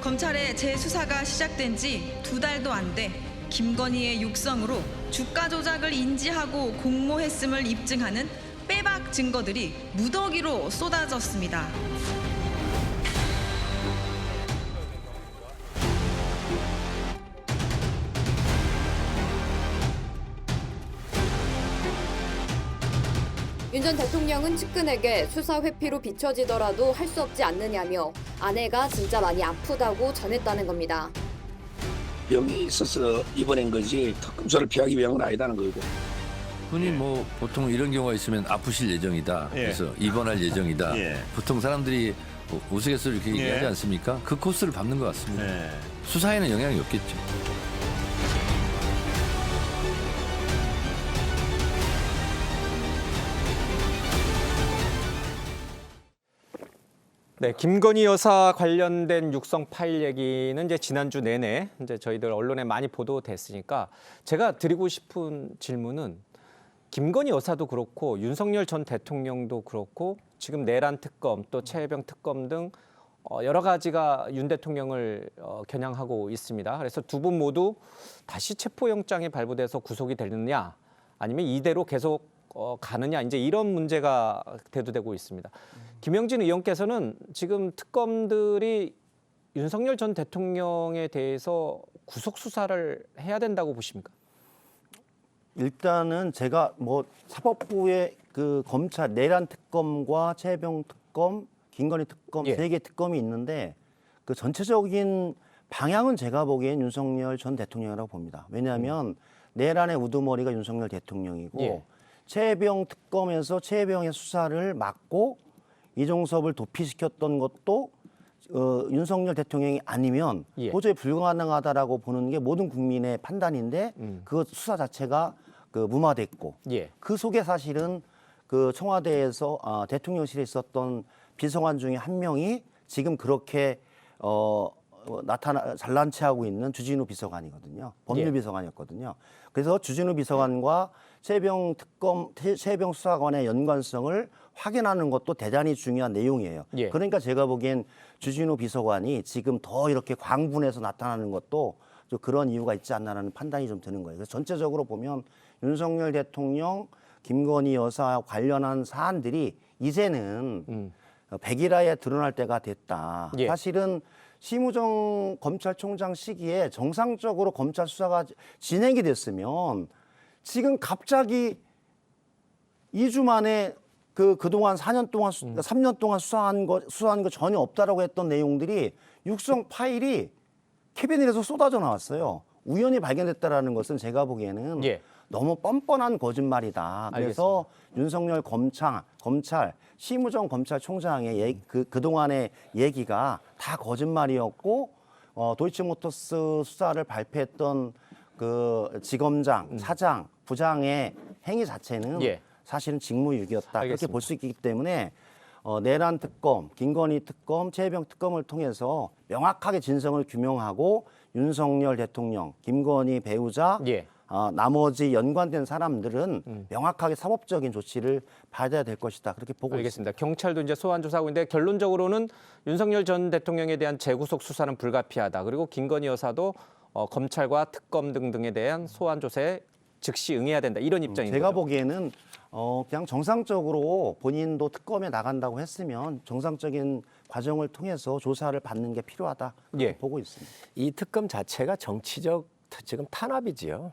검찰의 재수사가 시작된 지 2달도 안 돼 김건희의 육성으로 주가 조작을 인지하고 공모했음을 입증하는 빼박 증거들이 무더기로 쏟아졌습니다. 윤 전 대통령은 측근에게 수사 회피로 비춰지더라도 할 수 없지 않느냐며 아내가 진짜 많이 아프다고 전했다는 겁니다. 병이 있어서 입원한 거지 특검수사를 피하기 위한 건 아니다는 거고. 흔히 뭐 보통 이런 경우가 있으면 아프실 예정이다. 그래서 입원할 예정이다. 보통 사람들이 우스갯소리 이렇게 얘기하지 않습니까? 그 코스를 밟는 것 같습니다. 수사에는 영향이 없겠죠. 네, 김건희 여사 관련된 육성 파일 얘기는 이제 지난주 내내 이제 저희들 언론에 많이 보도됐으니까 제가 드리고 싶은 질문은 김건희 여사도 그렇고 윤석열 전 대통령도 그렇고 지금 내란 특검 또 최혜병 특검 등 여러 가지가 윤 대통령을 겨냥하고 있습니다. 그래서 두 분 모두 다시 체포영장이 발부돼서 구속이 되느냐 아니면 이대로 계속 가느냐 이제 이런 문제가 대두되고 있습니다. 김영진 의원께서는 지금 특검들이 윤석열 전 대통령에 대해서 구속 수사를 해야 된다고 보십니까? 일단은 제가 뭐 사법부의 그 검찰 내란 특검과 최혜병 특검, 김건희 특검 예. 3개 특검이 있는데 그 전체적인 방향은 제가 보기엔 윤석열 전 대통령이라고 봅니다. 왜냐하면 내란의 우두머리가 윤석열 대통령이고 예. 최혜병 특검에서 최혜병의 수사를 막고 이종섭을 도피시켰던 것도 윤석열 대통령이 아니면 예. 도저히 불가능하다라고 보는 게 모든 국민의 판단인데 그 수사 자체가 그 무마됐고 예. 그 속에 사실은 그 청와대에서 대통령실에 있었던 비서관 중에 한 명이 지금 그렇게 잘난 체하고 있는 주진우 비서관이거든요. 법률 예. 비서관이었거든요. 그래서 주진우 비서관과 최혜병 특검, 최혜병 수사관의 연관성을 확인하는 것도 대단히 중요한 내용이에요. 예. 그러니까 제가 보기엔 주진우 비서관이 지금 더 이렇게 광분해서 나타나는 것도 좀 그런 이유가 있지 않나라는 판단이 좀 드는 거예요. 그래서 전체적으로 보면 윤석열 대통령, 김건희 여사 관련한 사안들이 이제는 백일하에 드러날 때가 됐다. 예. 사실은 심우정 검찰총장 시기에 정상적으로 검찰 수사가 진행이 됐으면 지금 갑자기 2주 만에 그동안 4년 동안 3년 동안 수사한 거 전혀 없다라고 했던 내용들이 육성 파일이 캐비닛에서 쏟아져 나왔어요. 우연히 발견됐다라는 것은 제가 보기에는 예. 너무 뻔뻔한 거짓말이다. 그래서 윤석열 검찰 심우정 검찰총장의 그동안의 얘기가 다 거짓말이었고 도이치모터스 수사를 발표했던 그 지검장, 차장, 부장의 행위 자체는 예. 사실은 직무유기였다. 그렇게 알겠습니다. 볼 수 있기 때문에 내란 특검, 김건희 특검, 최혜병 특검을 통해서 명확하게 진성을 규명하고 윤석열 대통령, 김건희 배우자, 예. 나머지 연관된 사람들은 명확하게 사법적인 조치를 받아야 될 것이다. 그렇게 보고 있습니다. 알겠습니다. 경찰도 이제 소환 조사하고 있는데 결론적으로는 윤석열 전 대통령에 대한 재구속 수사는 불가피하다. 그리고 김건희 여사도 검찰과 특검 등등에 대한 소환 조사에 즉시 응해야 된다. 이런 입장인 제가 거죠. 보기에는 그냥 정상적으로 본인도 특검에 나간다고 했으면 정상적인 과정을 통해서 조사를 받는 게 필요하다. 그렇게 예. 보고 있습니다. 이 특검 자체가 정치적 지금 탄압이지요.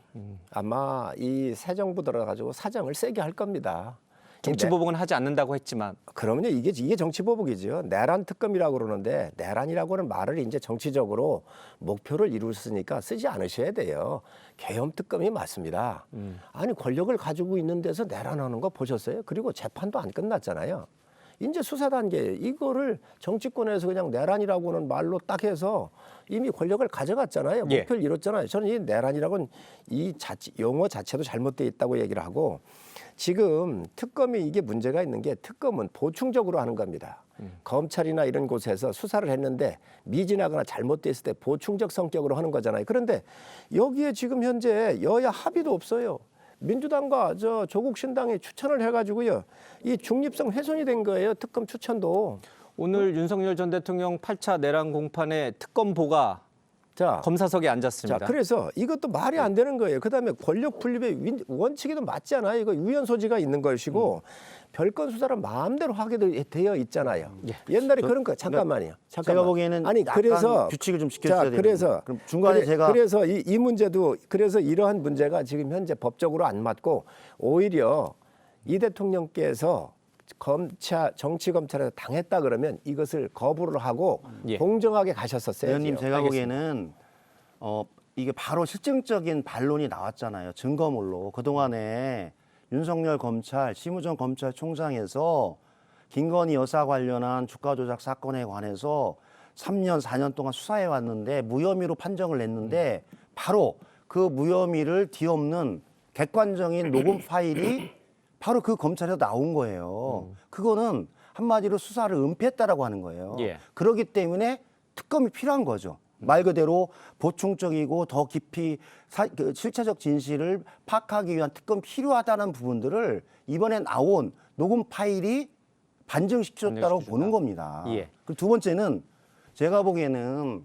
아마 이 새 정부 들어가지고 사정을 세게 할 겁니다. 정치보복은 하지 않는다고 했지만 그러면요 이게 정치보복이죠. 내란 특검이라고 그러는데 내란이라고 하는 말을 이제 정치적으로 목표를 이루었으니까 쓰지 않으셔야 돼요. 계엄 특검이 맞습니다. 아니 권력을 가지고 있는 데서 내란하는 거 보셨어요? 그리고 재판도 안 끝났잖아요. 이제 수사 단계 이거를 정치권에서 그냥 내란이라고 하는 말로 딱 해서 이미 권력을 가져갔잖아요. 예. 목표를 이뤘잖아요. 저는 이 내란이라고는 용어 자체도 잘못되어 있다고 얘기를 하고 지금 특검이 이게 문제가 있는 게 특검은 보충적으로 하는 겁니다. 검찰이나 이런 곳에서 수사를 했는데 미진하거나 잘못됐을 때 보충적 성격으로 하는 거잖아요. 그런데 여기에 지금 현재 여야 합의도 없어요. 민주당과 조국 신당이 추천을 해가지고요. 이 중립성 훼손이 된 거예요. 특검 추천도. 오늘 윤석열 전 대통령 8차 내란 공판에 특검보가 자, 검사석에 앉았습니다. 자, 그래서 이것도 말이 안 되는 거예요. 그다음에 권력 분립의 원칙에도 맞지 않아요. 이거 유연 소지가 있는 것이고 별건 수사를 마음대로 하게 되어 있잖아요. 옛날에 그런 거 잠깐만요. 제가 보기에는 아니 약간 그래서 규칙을 좀 지켜줘야 되는 그래서 그럼 중간에 제가 그래서 이 문제도 그래서 이러한 문제가 지금 현재 법적으로 안 맞고 오히려 이 대통령께서 정치 검찰에서 당했다 그러면 이것을 거부를 하고 예. 공정하게 가셨었어요. 의원님 제가 보기에는 이게 바로 실증적인 반론이 나왔잖아요. 증거물로 그동안에 윤석열 검찰, 심우정 검찰총장에서 김건희 여사 관련한 주가 조작 사건에 관해서 3년, 4년 동안 수사해 왔는데 무혐의로 판정을 냈는데 바로 그 무혐의를 뒤엎는 객관적인 녹음 파일이 바로 그 검찰에서 나온 거예요. 그거는 한마디로 수사를 은폐했다라고 하는 거예요. 예. 그렇기 때문에 특검이 필요한 거죠. 말 그대로 보충적이고 더 깊이 실체적 진실을 파악하기 위한 특검이 필요하다는 부분들을 이번에 나온 녹음 파일이 반증시켰다고 보는 겁니다. 예. 그리고 두 번째는 제가 보기에는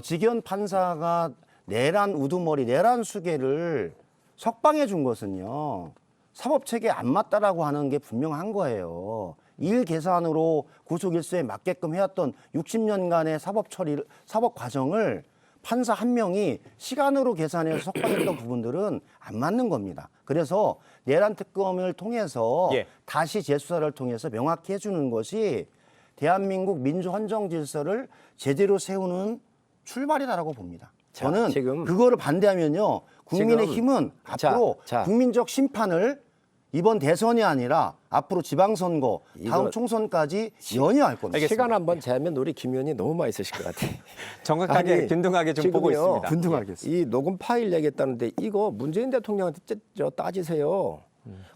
직연 판사가 내란 우두머리, 내란 수개를 석방해 준 것은요. 사법체계에 안 맞다라고 하는 게 분명한 거예요. 일 계산으로 구속 일수에 맞게끔 해왔던 60년간의 사법 과정을 판사 한 명이 시간으로 계산해서 석방했던 부분들은 안 맞는 겁니다. 그래서 내란 특검을 통해서 다시 재수사를 통해서 명확히 해주는 것이 대한민국 민주 헌정 질서를 제대로 세우는 출발이다라고 봅니다. 저는 지금 그거를 반대하면요. 국민의힘은 앞으로 국민적 심판을 이번 대선이 아니라 앞으로 지방선거, 다음 총선까지 연이어할 겁니다. 알겠습니다. 시간 한번 재면 우리 김 의원이 너무 많이 쓰실 것 같아요. 정확하게 아니, 균등하게 좀 보고 있습니다. 균등하겠습니다. 이 녹음 파일 얘기했다는데 이거 문재인 대통령한테 따지세요.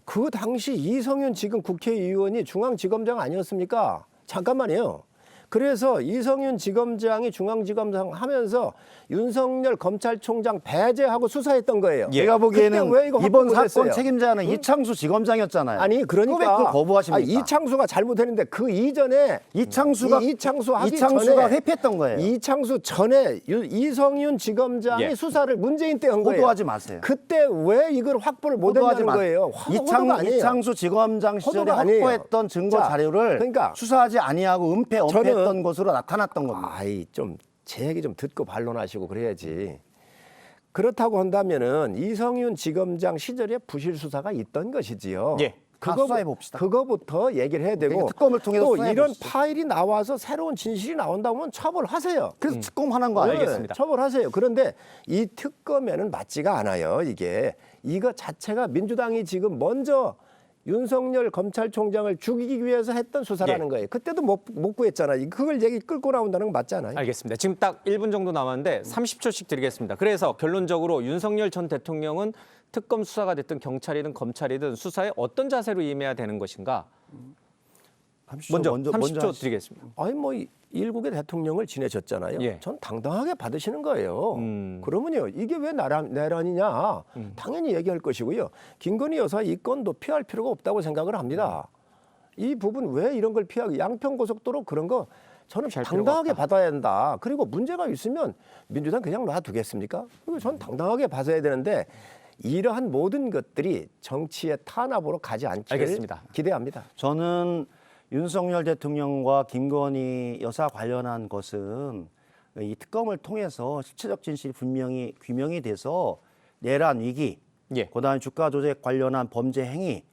그 당시 이성윤 지금 국회의원이 중앙지검장 아니었습니까? 잠깐만요. 그래서 이성윤 지검장이 중앙지검장 하면서 윤석열 검찰총장 배제하고 수사했던 거예요. 제가 보기에는 왜 이거 이번 확보 사건 못했어요? 책임자는 이창수 지검장이었잖아요. 아니 그러니까 왜 그걸 거부하십니까? 이창수가 잘못했는데 그 이전에 이창수가 회피했던 거예요. 이창수 전에 이성윤 지검장이 수사를 문재인 때 한 거예요. 호도하지 마세요. 그때 왜 이걸 확보를 못했다는 거예요? 이창수 지검장 시절에 확보했던 증거 자료를 수사하지 아니하고 은폐했던 것으로 나타났던 겁니다. 아이 좀 제 얘기 좀 듣고 반론하시고 그래야지. 그렇다고 한다면은 이성윤 지검장 시절에 부실 수사가 있던 것이지요. 수사해 봅시다. 그거부터 얘기를 해야 되고 특검을 통해서 또 수사해 이런 보시죠. 파일이 나와서 새로운 진실이 나온다면 처벌하세요. 그래서 특검하는 거 알겠습니다. 처벌하세요. 그런데 이 특검에는 맞지가 않아요. 이거 자체가 민주당이 지금 먼저 윤석열 검찰총장을 죽이기 위해서 했던 수사라는 거예요. 그때도 못 구했잖아요. 그걸 얘기 끌고 나온다는 건 맞지 않아요? 알겠습니다. 지금 딱 1분 정도 남았는데 30초씩 드리겠습니다. 그래서 결론적으로 윤석열 전 대통령은 특검 수사가 됐든 경찰이든 검찰이든 수사에 어떤 자세로 임해야 되는 것인가? 먼저 30초 드리겠습니다. 아니 뭐 일국의 대통령을 지내셨잖아요. 전 당당하게 받으시는 거예요. 그러면요 이게 왜 내란이냐 당연히 얘기할 것이고요. 김건희 여사 이 건도 피할 필요가 없다고 생각을 합니다. 이 부분 왜 이런 걸 피하고 양평고속도로 그런 거 저는 당당하게 받아야 된다. 그리고 문제가 있으면 민주당 그냥 놔두겠습니까? 전 당당하게 받아야 되는데 이러한 모든 것들이 정치의 탄압으로 가지 않기를 기대합니다. 저는 윤석열 대통령과 김건희 여사 관련한 것은 이 특검을 통해서 실체적 진실이 분명히 규명이 돼서 내란 위기, 그다음에 주가 조작 관련한 범죄 행위,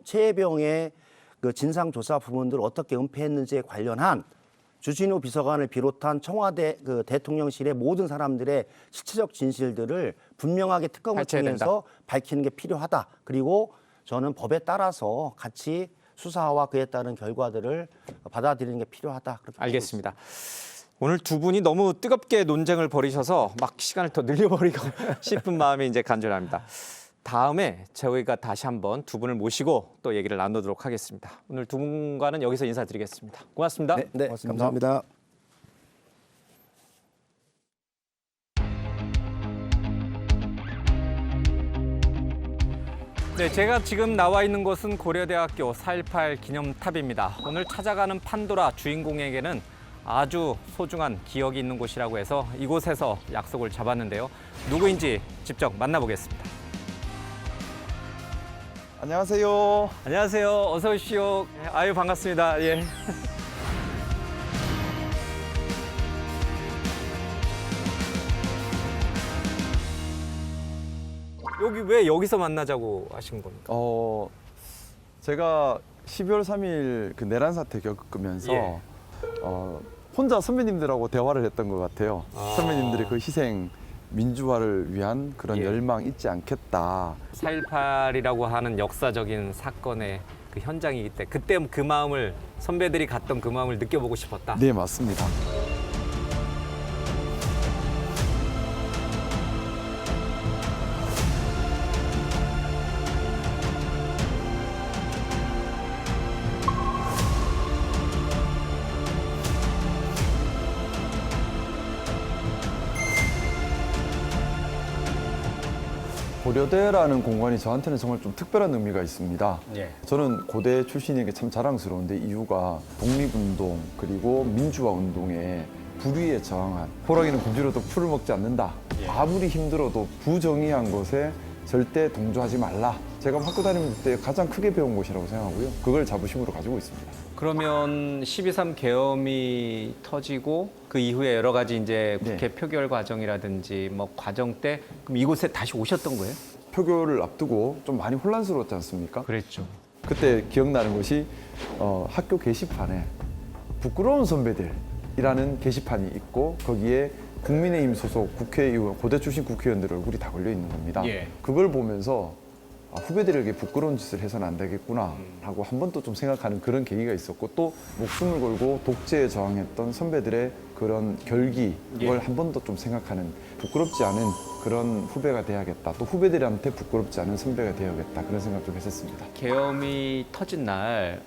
최혜병의 그 진상 조사 부분들을 어떻게 은폐했는지에 관련한 주진우 비서관을 비롯한 청와대 그 대통령실의 모든 사람들의 실체적 진실들을 분명하게 특검을 통해서 밝히는 게 필요하다. 그리고 저는 법에 따라서 같이 수사와 그에 따른 결과들을 받아들이는 게 필요하다. 그렇게 알겠습니다. 오늘 두 분이 너무 뜨겁게 논쟁을 벌이셔서 막 시간을 더 늘려버리고 싶은 마음이 이제 간절합니다. 다음에 저희가 다시 한번 두 분을 모시고 또 얘기를 나누도록 하겠습니다. 오늘 두 분과는 여기서 인사드리겠습니다. 고맙습니다. 네, 감사합니다. 네, 제가 지금 나와 있는 곳은 고려대학교 4.18 기념탑입니다. 오늘 찾아가는 판도라 주인공에게는 아주 소중한 기억이 있는 곳이라고 해서 이곳에서 약속을 잡았는데요. 누구인지 직접 만나보겠습니다. 안녕하세요. 안녕하세요. 어서 오십시오. 아유, 반갑습니다. 예. 여기 왜 여기서 만나자고 하신 겁니까? 제가 12월 3일 그 내란 사태 겪으면서 혼자 선배님들하고 대화를 했던 것 같아요. 선배님들의 그 희생, 민주화를 위한 그런 열망 잊지 않겠다. 4.18이라고 하는 역사적인 사건의 그 현장이기 때문에 그때 그 마음을 선배들이 갔던 그 마음을 느껴보고 싶었다. 네, 맞습니다. 고려대라는 공간이 저한테는 정말 좀 특별한 의미가 있습니다. 예. 저는 고대 출신인 게 참 자랑스러운데 이유가 독립운동 그리고 민주화 운동에 불의에 저항한 호랑이는 굶주려도 풀을 먹지 않는다. 아무리 힘들어도 부정의한 것에 절대 동조하지 말라. 제가 학교 다닐 때 가장 크게 배운 곳이라고 생각하고요. 그걸 자부심으로 가지고 있습니다. 그러면 12.3 계엄이 터지고 그 이후에 여러 가지 이제 국회 네. 표결 과정이라든지 뭐 과정 때 그럼 이곳에 다시 오셨던 거예요? 표결을 앞두고 좀 많이 혼란스러웠지 않습니까? 그랬죠. 그때 기억나는 것이 학교 게시판에 부끄러운 선배들이라는 게시판이 있고 거기에 국민의힘 소속 국회의원, 고대 출신 국회의원들 얼굴이 다 걸려 있는 겁니다. 예. 그걸 보면서 후배들에게 부끄러운 짓을 해서는 안 되겠구나 라고 한 번 또 좀 생각하는 그런 계기가 있었고 또 목숨을 걸고 독재에 저항했던 선배들의 그런 결기 그걸 한 번 더 좀 생각하는 부끄럽지 않은 그런 후배가 돼야겠다. 또 후배들한테 부끄럽지 않은 선배가 돼야겠다. 그런 생각 좀 했었습니다. 계엄이 터진 날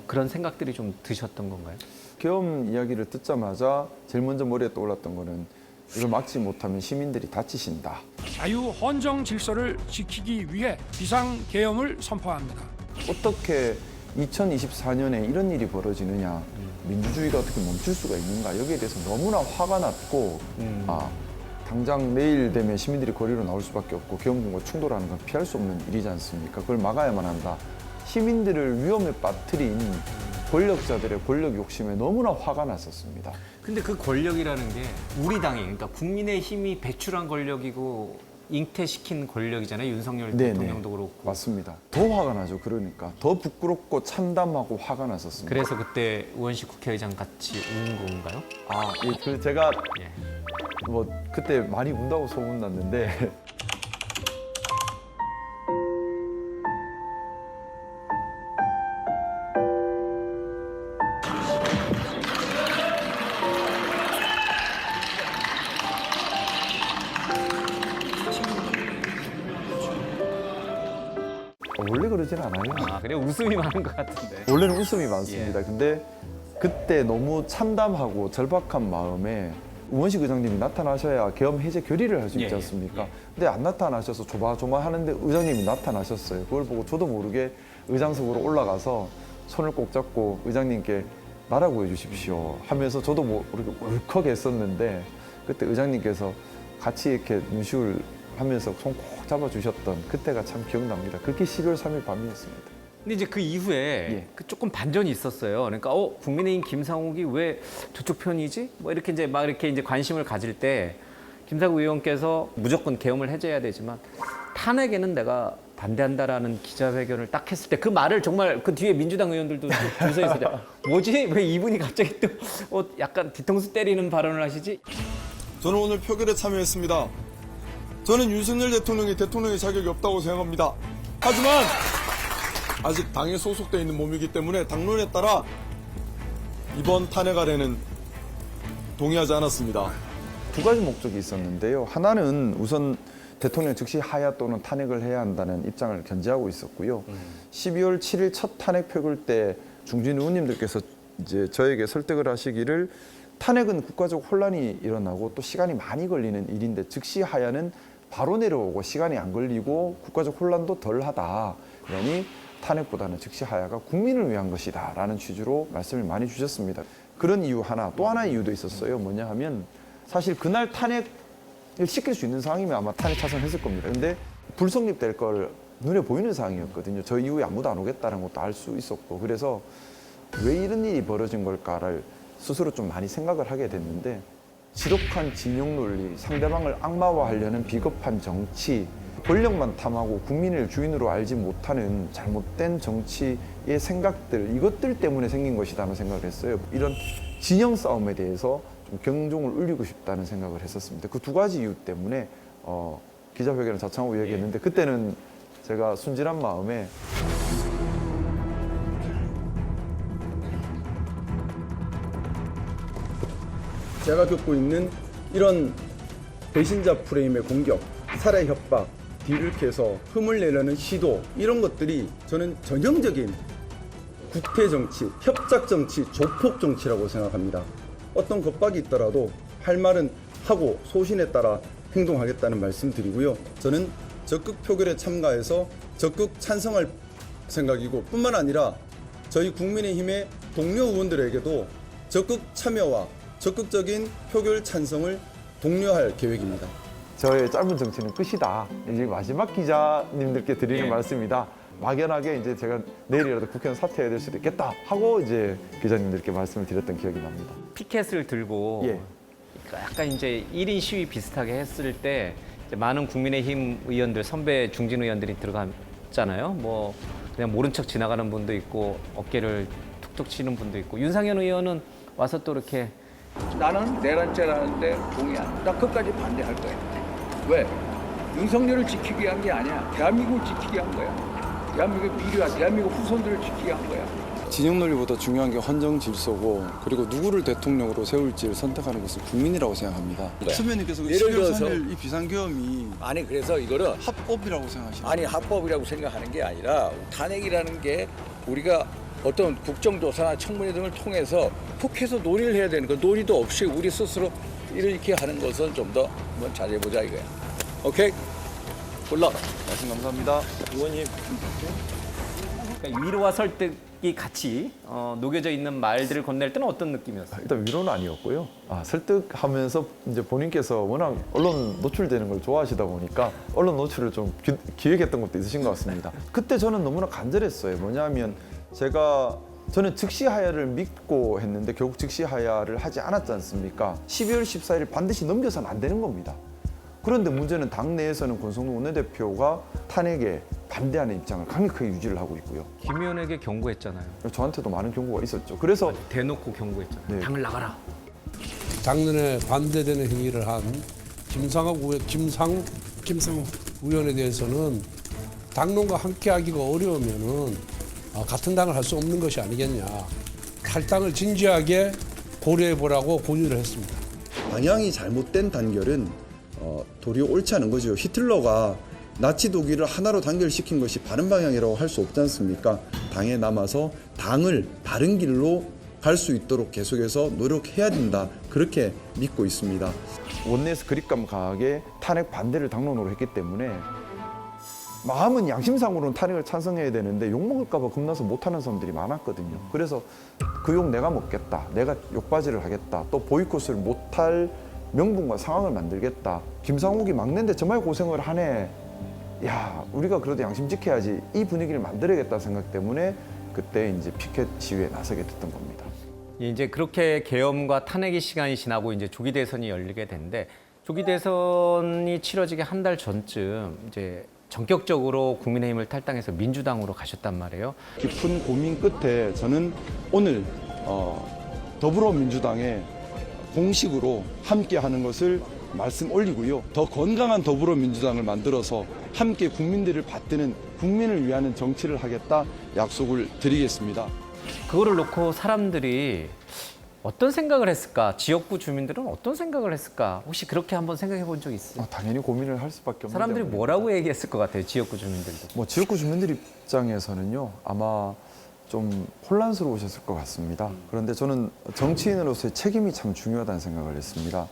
그런 생각들이 좀 드셨던 건가요? 계엄 이야기를 듣자마자 제일 먼저 머리에 떠올랐던 거는 이걸 막지 못하면 시민들이 다치신다. 자유 헌정 질서를 지키기 위해 비상계엄을 선포합니다. 어떻게 2024년에 이런 일이 벌어지느냐, 민주주의가 어떻게 멈출 수가 있는가 여기에 대해서 너무나 화가 났고 당장 내일 되면 시민들이 거리로 나올 수밖에 없고 계엄군과 충돌하는 건 피할 수 없는 일이지 않습니까? 그걸 막아야만 한다. 시민들을 위험에 빠뜨린 권력자들의 권력 욕심에 너무나 화가 났었습니다. 근데 그 권력이라는 게 우리 당이 그러니까 국민의힘이 배출한 권력이고 잉태시킨 권력이잖아요. 윤석열 대통령도 그렇고. 맞습니다. 더 화가 나죠. 그러니까 더 부끄럽고 참담하고 화가 났었습니다. 그래서 그때 우원식 국회의장 같이 운 건가요? 그 제가 뭐 그때 많이 운다고 소문났는데 원래 그러진 않아요. 그래 웃음이 많은 것 같은데. 원래는 웃음이 많습니다. 근데 그때 너무 참담하고 절박한 마음에 우원식 의장님이 나타나셔야 계엄 해제 결의를 할 수 있지 않습니까? 근데 안 나타나셔서 조마조마하는데 의장님이 나타나셨어요. 그걸 보고 저도 모르게 의장석으로 올라가서 손을 꼭 잡고 의장님께 나라고 해주십시오 하면서 저도 모르게 울컥했었는데 그때 의장님께서 같이 이렇게 눈시울 하면서 손 꼭 잡아주셨던 그때가 참 기억납니다. 그게 12월 3일 밤이었습니다. 근데 이제 그 이후에 그 조금 반전이 있었어요. 그러니까 국민의힘 김상욱이 왜 저쪽 편이지? 뭐 이렇게 이제 막 이렇게 이제 관심을 가질 때 김상욱 의원께서 무조건 계엄을 해제해야 되지만 탄핵에는 내가 반대한다라는 기자회견을 딱 했을 때 그 말을 정말 그 뒤에 민주당 의원들도 줄 서 있었죠. 뭐지? 왜 이분이 갑자기 또 약간 뒤통수 때리는 발언을 하시지? 저는 오늘 표결에 참여했습니다. 저는 윤석열 대통령이 대통령의 자격이 없다고 생각합니다. 하지만 아직 당에 소속되어 있는 몸이기 때문에 당론에 따라 이번 탄핵안에는 동의하지 않았습니다. 두 가지 목적이 있었는데요. 하나는 우선 대통령 즉시 하야 또는 탄핵을 해야 한다는 입장을 견지하고 있었고요. 12월 7일 첫 탄핵 표결 때 중진 의원님들께서 이제 저에게 설득을 하시기를 탄핵은 국가적 혼란이 일어나고 또 시간이 많이 걸리는 일인데 즉시 하야는 바로 내려오고 시간이 안 걸리고 국가적 혼란도 덜하다. 그러니 탄핵보다는 즉시 하야가 국민을 위한 것이다 라는 취지로 말씀을 많이 주셨습니다. 그런 이유 하나, 또 하나의 이유도 있었어요. 뭐냐 하면 사실 그날 탄핵을 시킬 수 있는 상황이면 아마 탄핵 찬성했을 겁니다. 근데 불성립될 걸 눈에 보이는 상황이었거든요. 저 이후에 아무도 안 오겠다는 것도 알 수 있었고 그래서 왜 이런 일이 벌어진 걸까를 스스로 좀 많이 생각을 하게 됐는데 지독한 진영 논리, 상대방을 악마화하려는 비겁한 정치, 권력만 탐하고 국민을 주인으로 알지 못하는 잘못된 정치의 생각들 이것들 때문에 생긴 것이라는 생각을 했어요. 이런 진영 싸움에 대해서 좀 경종을 울리고 싶다는 생각을 했었습니다. 그 두 가지 이유 때문에 기자회견을 자청하고 이야기했는데 그때는 제가 순진한 마음에 제가 겪고 있는 이런 배신자 프레임의 공격, 살해 협박, 뒤를 캐서 흠을 내려는 시도 이런 것들이 저는 전형적인 구태 정치, 협작 정치, 조폭 정치라고 생각합니다. 어떤 겁박이 있더라도 할 말은 하고 소신에 따라 행동하겠다는 말씀 드리고요. 저는 적극 표결에 참가해서 적극 찬성할 생각이고 뿐만 아니라 저희 국민의힘의 동료 의원들에게도 적극 참여와 적극적인 표결 찬성을 독려할 계획입니다. 저의 짧은 정치는 끝이다. 이제 마지막 기자님들께 드리는 말씀이다. 막연하게 이제 제가 내일이라도 국회의원 사퇴해야 될 수도 있겠다 하고 이제 기자님들께 말씀을 드렸던 기억이 납니다. 피켓을 들고 약간 이제 1인 시위 비슷하게 했을 때 이제 많은 국민의힘 의원들, 선배 중진 의원들이 들어갔잖아요. 뭐 그냥 모른 척 지나가는 분도 있고 어깨를 툭툭 치는 분도 있고 윤상현 의원은 와서 또 이렇게 나는 내란죄라는데 동의 안 해. 나 끝까지 반대할 거야. 왜? 윤석열을 지키기 위한 게 아니야. 대한민국을 지키기 위한 거야. 대한민국의 미래와 대한민국 후손들을 지키기 위한 거야. 진영 논리보다 중요한 게 헌정 질서고 그리고 누구를 대통령으로 세울지를 선택하는 것은 국민이라고 생각합니다. 선배님께서 예를 12월 들어서 3일 이 비상계엄이 아니 그래서 이거를 합법이라고 생각하시나요? 아니 합법이라고 생각하는 게 아니라 탄핵이라는 게 우리가 어떤 국정조사나 청문회 등을 통해서 국회에서 논의를 해야 되는 거 논의도 없이 우리 스스로 이렇게 하는 것은 좀 더 한번 잘해보자 이거야. 오케이? 올라. 말씀 감사합니다. 의원님. 그러니까 위로와 설득이 같이 녹여져 있는 말들을 건넬 때는 어떤 느낌이었어요? 일단 위로는 아니었고요. 설득하면서 이제 본인께서 워낙 언론 노출되는 걸 좋아하시다 보니까 언론 노출을 좀 기획했던 것도 있으신 것 같습니다. 그때 저는 너무나 간절했어요. 뭐냐면 저는 즉시 하야를 믿고 했는데 결국 즉시 하야를 하지 않았지 않습니까? 12월 14일 반드시 넘겨서는 안 되는 겁니다. 그런데 문제는 당내에서는 권성동 원내대표가 탄핵에 반대하는 입장을 강력하게 유지를 하고 있고요. 김 의원에게 경고했잖아요. 저한테도 많은 경고가 있었죠. 그래서 대놓고 경고했잖아요. 네. 당을 나가라. 당론에 반대되는 행위를 한 김상우 의원에 대해서는 당론과 함께하기가 어려우면은 같은 당을 할 수 없는 것이 아니겠냐. 탈당을 진지하게 고려해 보라고 권유를 했습니다. 방향이 잘못된 단결은 도리어 옳지 않은 거죠. 히틀러가 나치 독일을 하나로 단결시킨 것이 바른 방향이라고 할 수 없지 않습니까? 당에 남아서 당을 바른 길로 갈 수 있도록 계속해서 노력해야 된다. 그렇게 믿고 있습니다. 원내에서 그립감 강하게 탄핵 반대를 당론으로 했기 때문에 마음은 양심상으로는 탄핵을 찬성해야 되는데 욕먹을까 봐 겁나서 못하는 사람들이 많았거든요. 그래서 그 욕 내가 먹겠다. 내가 욕바지를 하겠다. 또 보이콧을 못할 명분과 상황을 만들겠다. 김상욱이 막내인데 정말 고생을 하네. 야, 우리가 그래도 양심 지켜야지. 이 분위기를 만들어야겠다 생각 때문에 그때 이제 피켓 시위에 나서게 됐던 겁니다. 이제 그렇게 계엄과 탄핵의 시간이 지나고 이제 조기 대선이 열리게 됐는데 조기 대선이 치러지기 한 달 전쯤 이제 전격적으로 국민의힘을 탈당해서 민주당으로 가셨단 말이에요. 깊은 고민 끝에 저는 오늘 더불어민주당에 공식으로 함께하는 것을 말씀 올리고요. 더 건강한 더불어민주당을 만들어서 함께 국민들을 받드는 국민을 위하는 정치를 하겠다 약속을 드리겠습니다. 그거를 놓고 사람들이 어떤 생각을 했을까? 지역구 주민들은 어떤 생각을 했을까? 혹시 그렇게 한번 생각해 본 적 있어요? 당연히 고민을 할 수밖에 없는 사람들이 뭐라고 얘기했을 것 같아요, 지역구 주민들도? 지역구 주민들 입장에서는요, 아마 좀 혼란스러우셨을 것 같습니다. 그런데 저는 정치인으로서의 책임이 참 중요하다는 생각을 했습니다.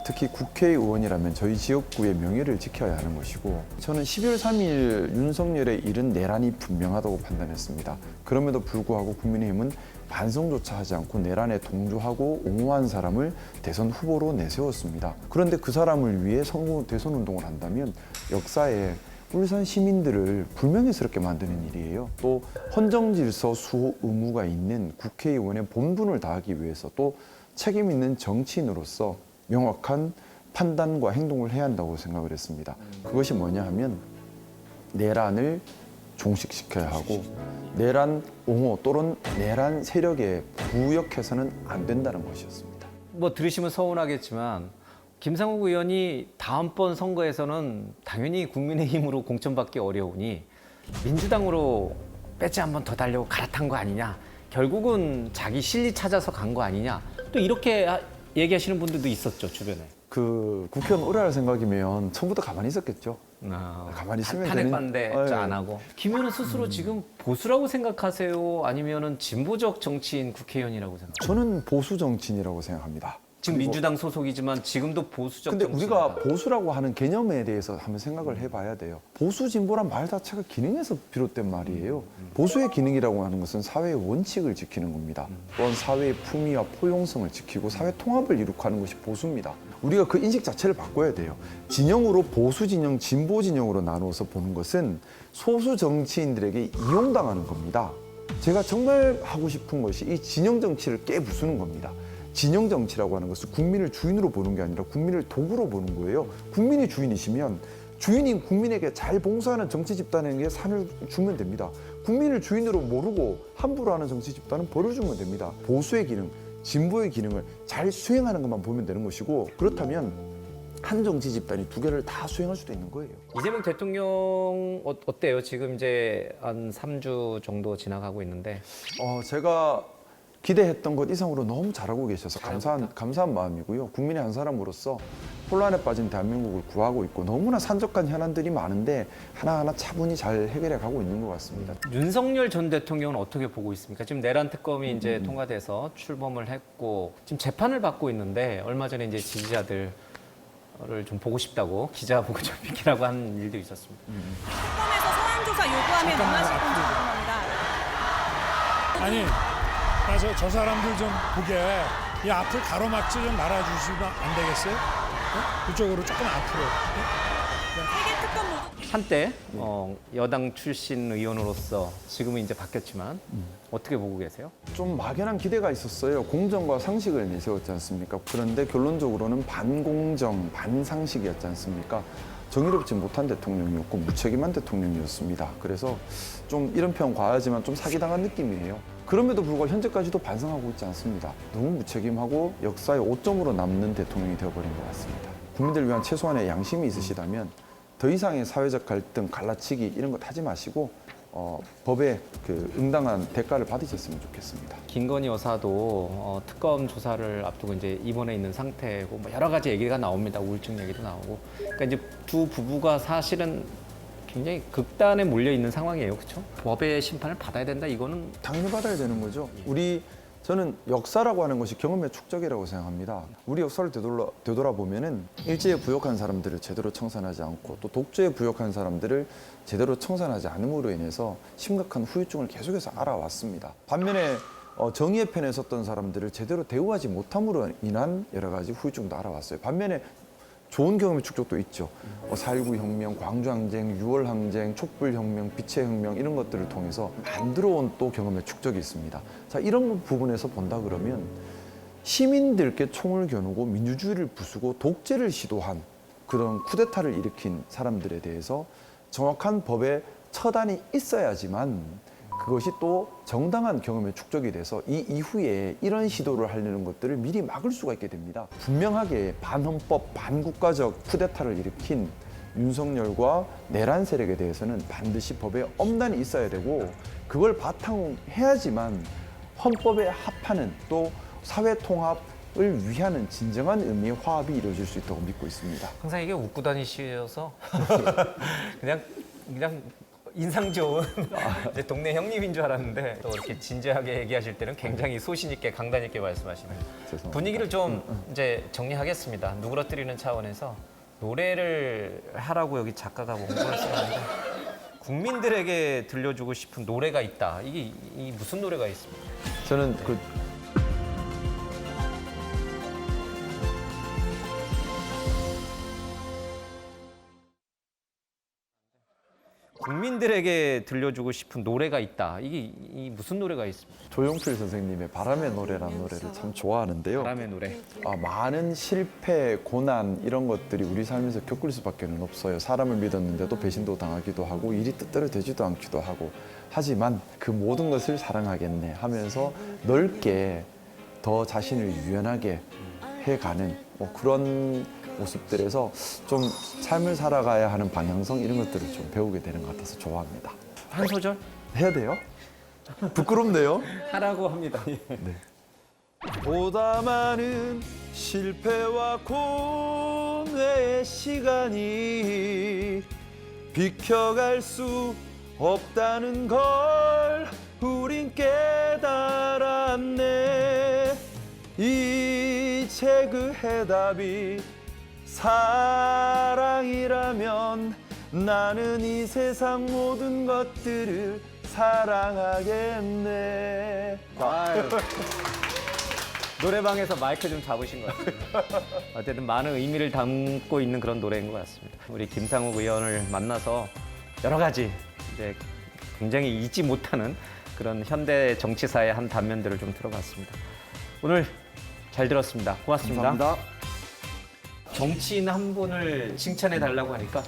특히 국회의원이라면 저희 지역구의 명예를 지켜야 하는 것이고, 저는 12월 3일 윤석열의 일은 내란이 분명하다고 판단했습니다. 그럼에도 불구하고 국민의힘은 반성조차 하지 않고 내란에 동조하고 옹호한 사람을 대선 후보로 내세웠습니다. 그런데 그 사람을 위해 대선 운동을 한다면 역사에 울산 시민들을 불명예스럽게 만드는 일이에요. 또 헌정질서 수호 의무가 있는 국회의원의 본분을 다하기 위해서 또 책임 있는 정치인으로서 명확한 판단과 행동을 해야 한다고 생각을 했습니다. 그것이 뭐냐 하면 내란을 종식시켜야 하고 내란 옹호 또는 내란 세력에 부역해서는 안 된다는 것이었습니다. 뭐 들으시면 서운하겠지만 김상욱 의원이 다음번 선거에서는 당연히 국민의힘으로 공천받기 어려우니 민주당으로 배지 한 번 더 달려고 갈아탄 거 아니냐. 결국은 자기 실리 찾아서 간 거 아니냐. 또 이렇게 얘기하시는 분들도 있었죠, 주변에. 그 국회의원 오래 할 생각이면 처음부터 가만히 있었겠죠. 가만히 있으면 탄핵 반대 안 하고. 김 의원은 스스로 지금 보수라고 생각하세요? 아니면은 진보적 정치인 국회의원이라고 생각하세요? 저는 보수 정치인이라고 생각합니다. 지금 민주당 소속이지만 지금도 보수적 근데 정치입니다. 우리가 보수라고 하는 개념에 대해서 한번 생각을 해봐야 돼요. 보수 진보란 말 자체가 기능에서 비롯된 말이에요. 보수의 기능이라고 하는 것은 사회의 원칙을 지키는 겁니다. 또한 사회의 품위와 포용성을 지키고 사회 통합을 이룩하는 것이 보수입니다. 우리가 그 인식 자체를 바꿔야 돼요. 진영으로 보수 진영, 진보 진영으로 나누어서 보는 것은 소수 정치인들에게 이용당하는 겁니다. 제가 정말 하고 싶은 것이 이 진영 정치를 깨부수는 겁니다. 진영 정치라고 하는 것은 국민을 주인으로 보는 게 아니라 국민을 도구로 보는 거예요. 국민이 주인이시면 주인인 국민에게 잘 봉사하는 정치 집단에게 상을 주면 됩니다. 국민을 주인으로 모르고 함부로 하는 정치 집단은 벌을 주면 됩니다. 보수의 기능, 진보의 기능을 잘 수행하는 것만 보면 되는 것이고, 그렇다면 한 정치 집단이 두 개를 다 수행할 수도 있는 거예요. 이재명 대통령 어때요? 지금 이제 한 3주 정도 지나가고 있는데 제가 기대했던 것 이상으로 너무 잘하고 계셔서 감사한 마음이고요. 국민의 한 사람으로서 혼란에 빠진 대한민국을 구하고 있고 너무나 산적한 현안들이 많은데 하나하나 차분히 잘 해결해 가고 있는 것 같습니다. 윤석열 전 대통령은 어떻게 보고 있습니까? 지금 내란 특검이 이제 통과돼서 출범을 했고 지금 재판을 받고 있는데 얼마 전에 이제 지지자들을 좀 보고 싶다고 기자 보고 좀 비키라고 한 일도 있었습니다. 특검에서 소환 조사 요구하면 응하실 건지 궁금합니다. 아니, 저 사람들 좀 보게 이 앞을 가로막지 좀 말아주시면 안 되겠어요? 그쪽으로 조금 앞으로. 세계 특검 모두 한때 여당 출신 의원으로서 지금은 이제 바뀌었지만 어떻게 보고 계세요? 좀 막연한 기대가 있었어요. 공정과 상식을 내세웠지 않습니까? 그런데 결론적으로는 반공정, 반상식이었지 않습니까? 정의롭지 못한 대통령이었고 무책임한 대통령이었습니다. 그래서 좀 이런 표현 과하지만 좀 사기당한 느낌이에요. 그럼에도 불구하고 현재까지도 반성하고 있지 않습니다. 너무 무책임하고 역사의 오점으로 남는 대통령이 되어버린 것 같습니다. 국민들을 위한 최소한의 양심이 있으시다면 더 이상의 사회적 갈등, 갈라치기 이런 것 하지 마시고 법에 응당한 대가를 받으셨으면 좋겠습니다. 김건희 여사도 특검 조사를 앞두고 이제 입원해 있는 상태고 뭐 여러 가지 얘기가 나옵니다. 우울증 얘기도 나오고. 그러니까 이제 두 부부가 사실은 굉장히 극단에 몰려 있는 상황이에요, 그렇죠? 법의 심판을 받아야 된다. 이거는 당연히 받아야 되는 거죠. 저는 역사라고 하는 것이 경험의 축적이라고 생각합니다. 우리 역사를 되돌아보면은 일제에 부역한 사람들을 제대로 청산하지 않고 또 독재에 부역한 사람들을 제대로 청산하지 않음으로 인해서 심각한 후유증을 계속해서 알아왔습니다. 반면에 정의의 편에 섰던 사람들을 제대로 대우하지 못함으로 인한 여러 가지 후유증도 알아왔어요. 반면에 좋은 경험의 축적도 있죠. 4.19 혁명, 광주항쟁, 6월 항쟁, 촛불혁명, 빛의 혁명 이런 것들을 통해서 만들어온 또 경험의 축적이 있습니다. 자, 이런 부분에서 본다 그러면 시민들께 총을 겨누고 민주주의를 부수고 독재를 시도한 그런 쿠데타를 일으킨 사람들에 대해서 정확한 법의 처단이 있어야지만 그것이 또 정당한 경험의 축적이 돼서 이 이후에 이런 시도를 하려는 것들을 미리 막을 수가 있게 됩니다. 분명하게 반헌법, 반국가적 쿠데타를 일으킨 윤석열과 내란 세력에 대해서는 반드시 법에 엄단이 있어야 되고 그걸 바탕 해야지만 헌법에 합하는 또 사회 통합을 위하는 진정한 의미의 화합이 이루어질 수 있다고 믿고 있습니다. 항상 이게 웃고 다니셔서 그냥 인상 좋은 이제 동네 형님인 줄 알았는데 또 이렇게 진지하게 얘기하실 때는 굉장히 소신 있게 강단 있게 말씀하시네요. 분위기를 좀 이제 정리하겠습니다. 누그러뜨리는 차원에서 노래를 하라고 여기 작가가 원고를 쓰는데 국민들에게 들려주고 싶은 노래가 있다. 이게 무슨 노래가 있습니까? 저는 국민들에게 들려주고 싶은 노래가 있다. 이게 무슨 노래가 있습니까? 조용필 선생님의 바람의 노래라는 노래를 참 좋아하는데요. 바람의 노래. 많은 실패, 고난 이런 것들이 우리 삶에서 겪을 수밖에 없어요. 사람을 믿었는데도 배신도 당하기도 하고 일이 뜻대로 되지도 않기도 하고 하지만 그 모든 것을 사랑하겠네 하면서 넓게 더 자신을 유연하게 해가는 그런 모습들에서 좀 삶을 살아가야 하는 방향성 이런 것들을 좀 배우게 되는 것 같아서 좋아합니다. 한 소절? 해야 돼요? 부끄럽네요. 하라고 합니다. 네. 보다 많은 실패와 고뇌의 시간이 비켜갈 수 없다는 걸 우린 깨달았네. 이제 도대체 그 해답이 사랑이라면 나는 이 세상 모든 것들을 사랑하겠네. 아유. 노래방에서 마이크 좀 잡으신 것 같습니다. 어쨌든 많은 의미를 담고 있는 그런 노래인 것 같습니다. 우리 김상욱 의원을 만나서 여러 가지 이제 굉장히 잊지 못하는 그런 현대 정치사의 한 단면들을 좀 들어봤습니다. 오늘 잘 들었습니다. 고맙습니다. 감사합니다. 정치인 한 분을 칭찬해 달라고 하니까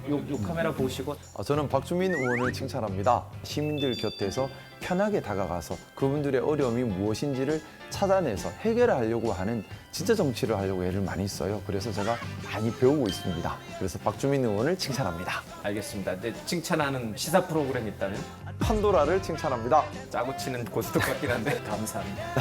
요 카메라 보시고 저는 박주민 의원을 칭찬합니다. 시민들 곁에서 편하게 다가가서 그분들의 어려움이 무엇인지를 찾아내서 해결하려고 하는 진짜 정치를 하려고 애를 많이 써요. 그래서 제가 많이 배우고 있습니다. 그래서 박주민 의원을 칭찬합니다. 알겠습니다. 네, 칭찬하는 시사 프로그램 있다면? 판도라를 칭찬합니다. 짜고 치는 고스톱 같긴 한데 감사합니다.